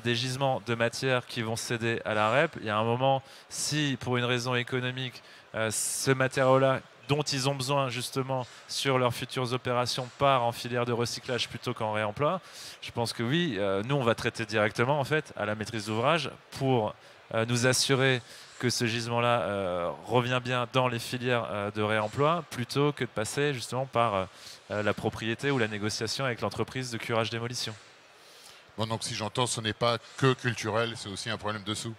des gisements de matière qui vont céder à la REP. Il y a un moment, si pour une raison économique, ce matériau-là dont ils ont besoin justement sur leurs futures opérations part en filière de recyclage plutôt qu'en réemploi, je pense que oui, nous on va traiter directement en fait à la maîtrise d'ouvrage pour nous assurer que ce gisement-là revient bien dans les filières de réemploi plutôt que de passer justement par la propriété ou la négociation avec l'entreprise de curage démolition. Bon, donc si j'entends, ce n'est pas que culturel, c'est aussi un problème de sous.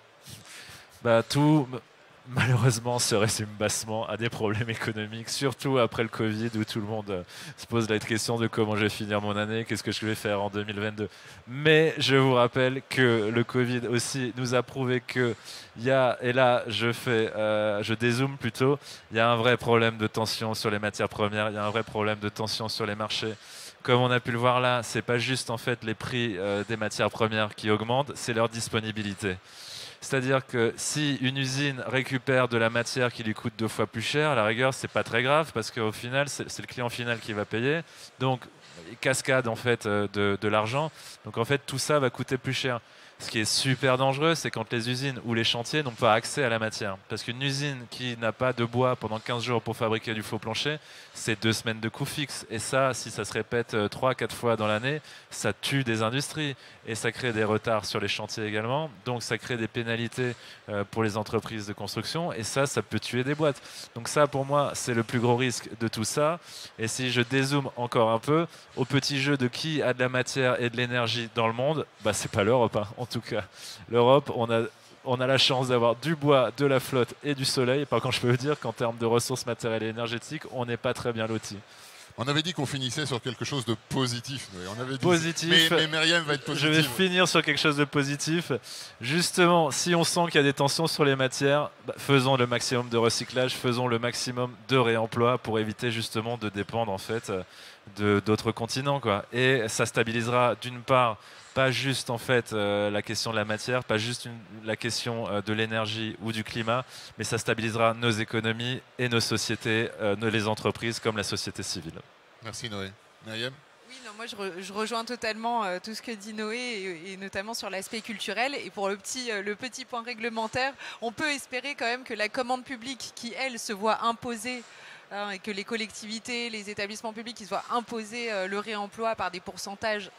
malheureusement se résume bassement à des problèmes économiques, surtout après le Covid où tout le monde se pose la question de comment je vais finir mon année, qu'est-ce que je vais faire en 2022. Mais je vous rappelle que le Covid aussi nous a prouvé qu'il y a, et là je dézoome plutôt, il y a un vrai problème de tension sur les matières premières, il y a un vrai problème de tension sur les marchés. Comme on a pu le voir là, c'est pas juste en fait les prix des matières premières qui augmentent, c'est leur disponibilité. C'est-à-dire que si une usine récupère de la matière qui lui coûte 2 fois plus cher, à la rigueur, c'est pas très grave parce qu'au final, c'est le client final qui va payer. Donc, cascade en fait de l'argent. Donc en fait, tout ça va coûter plus cher. Ce qui est super dangereux, c'est quand les usines ou les chantiers n'ont pas accès à la matière. Parce qu'une usine qui n'a pas de bois pendant 15 jours pour fabriquer du faux plancher, c'est 2 semaines de coût fixe. Et ça, si ça se répète 3-4 fois dans l'année, ça tue des industries. Et ça crée des retards sur les chantiers également. Donc ça crée des pénalités pour les entreprises de construction. Et ça peut tuer des boîtes. Donc ça, pour moi, c'est le plus gros risque de tout ça. Et si je dézoome encore un peu, au petit jeu de qui a de la matière et de l'énergie dans le monde, bah, c'est pas l'Europe, hein. En tout cas, l'Europe, on a la chance d'avoir du bois, de la flotte et du soleil. Par contre, je peux vous dire qu'en termes de ressources matérielles et énergétiques, on n'est pas très bien lotis. On avait dit qu'on finissait sur quelque chose de positif. On avait dit positif. Mais Myriam va être positive. Je vais finir sur quelque chose de positif. Justement, si on sent qu'il y a des tensions sur les matières, faisons le maximum de recyclage, faisons le maximum de réemploi pour éviter justement de dépendre en fait d'autres continents, quoi. Et ça stabilisera d'une part pas juste en fait la question de la matière, pas juste la question de l'énergie ou du climat, mais ça stabilisera nos économies et nos sociétés, les entreprises comme la société civile. Merci Noé. Myriam ? Oui, non, moi je rejoins totalement tout ce que dit Noé et notamment sur l'aspect culturel. Et pour le petit point réglementaire, on peut espérer quand même que la commande publique qui, elle, se voit imposer et que les collectivités, les établissements publics qui se voient imposer le réemploi par des pourcentages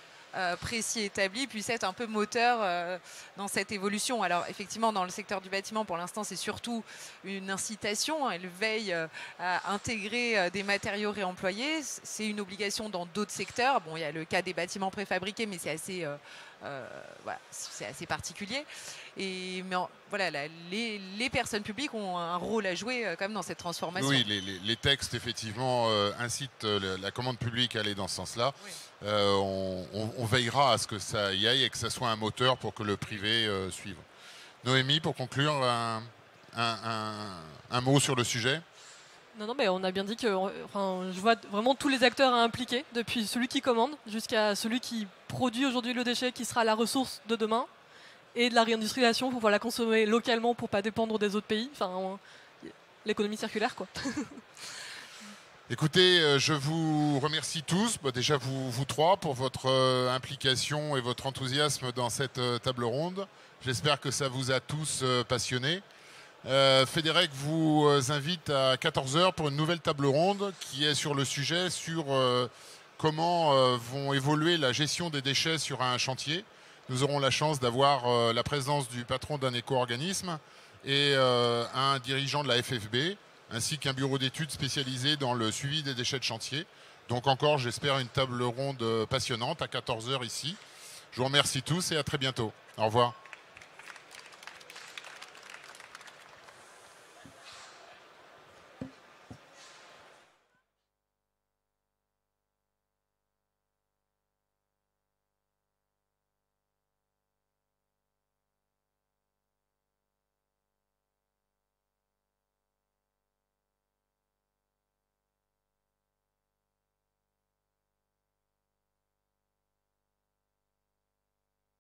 précis établis puisse être un peu moteur dans cette évolution. Alors effectivement, dans le secteur du bâtiment, pour l'instant, c'est surtout une incitation. Elle veille à intégrer des matériaux réemployés. C'est une obligation dans d'autres secteurs. Bon, il y a le cas des bâtiments préfabriqués, mais c'est assez, voilà, c'est assez particulier. Mais voilà, les personnes publiques ont un rôle à jouer quand même dans cette transformation. Oui, les textes effectivement incitent la commande publique à aller dans ce sens-là. Oui. On veillera à ce que ça y aille et que ça soit un moteur pour que le privé suive. Noémie, pour conclure, un mot sur le sujet. Non, mais on a bien dit que je vois vraiment tous les acteurs à impliquer, depuis celui qui commande jusqu'à celui qui produit aujourd'hui le déchet qui sera la ressource de demain, et de la réindustrialisation pour pouvoir la consommer localement pour ne pas dépendre des autres pays. Enfin, l'économie circulaire, quoi. Écoutez, je vous remercie tous, déjà vous trois, pour votre implication et votre enthousiasme dans cette table ronde. J'espère que ça vous a tous passionnés. Fédérec vous invite à 14h pour une nouvelle table ronde qui est sur le sujet sur comment vont évoluer la gestion des déchets sur un chantier. Nous aurons la chance d'avoir la présence du patron d'un éco-organisme et un dirigeant de la FFB, ainsi qu'un bureau d'études spécialisé dans le suivi des déchets de chantier. Donc encore, j'espère, une table ronde passionnante à 14h ici. Je vous remercie tous et à très bientôt. Au revoir.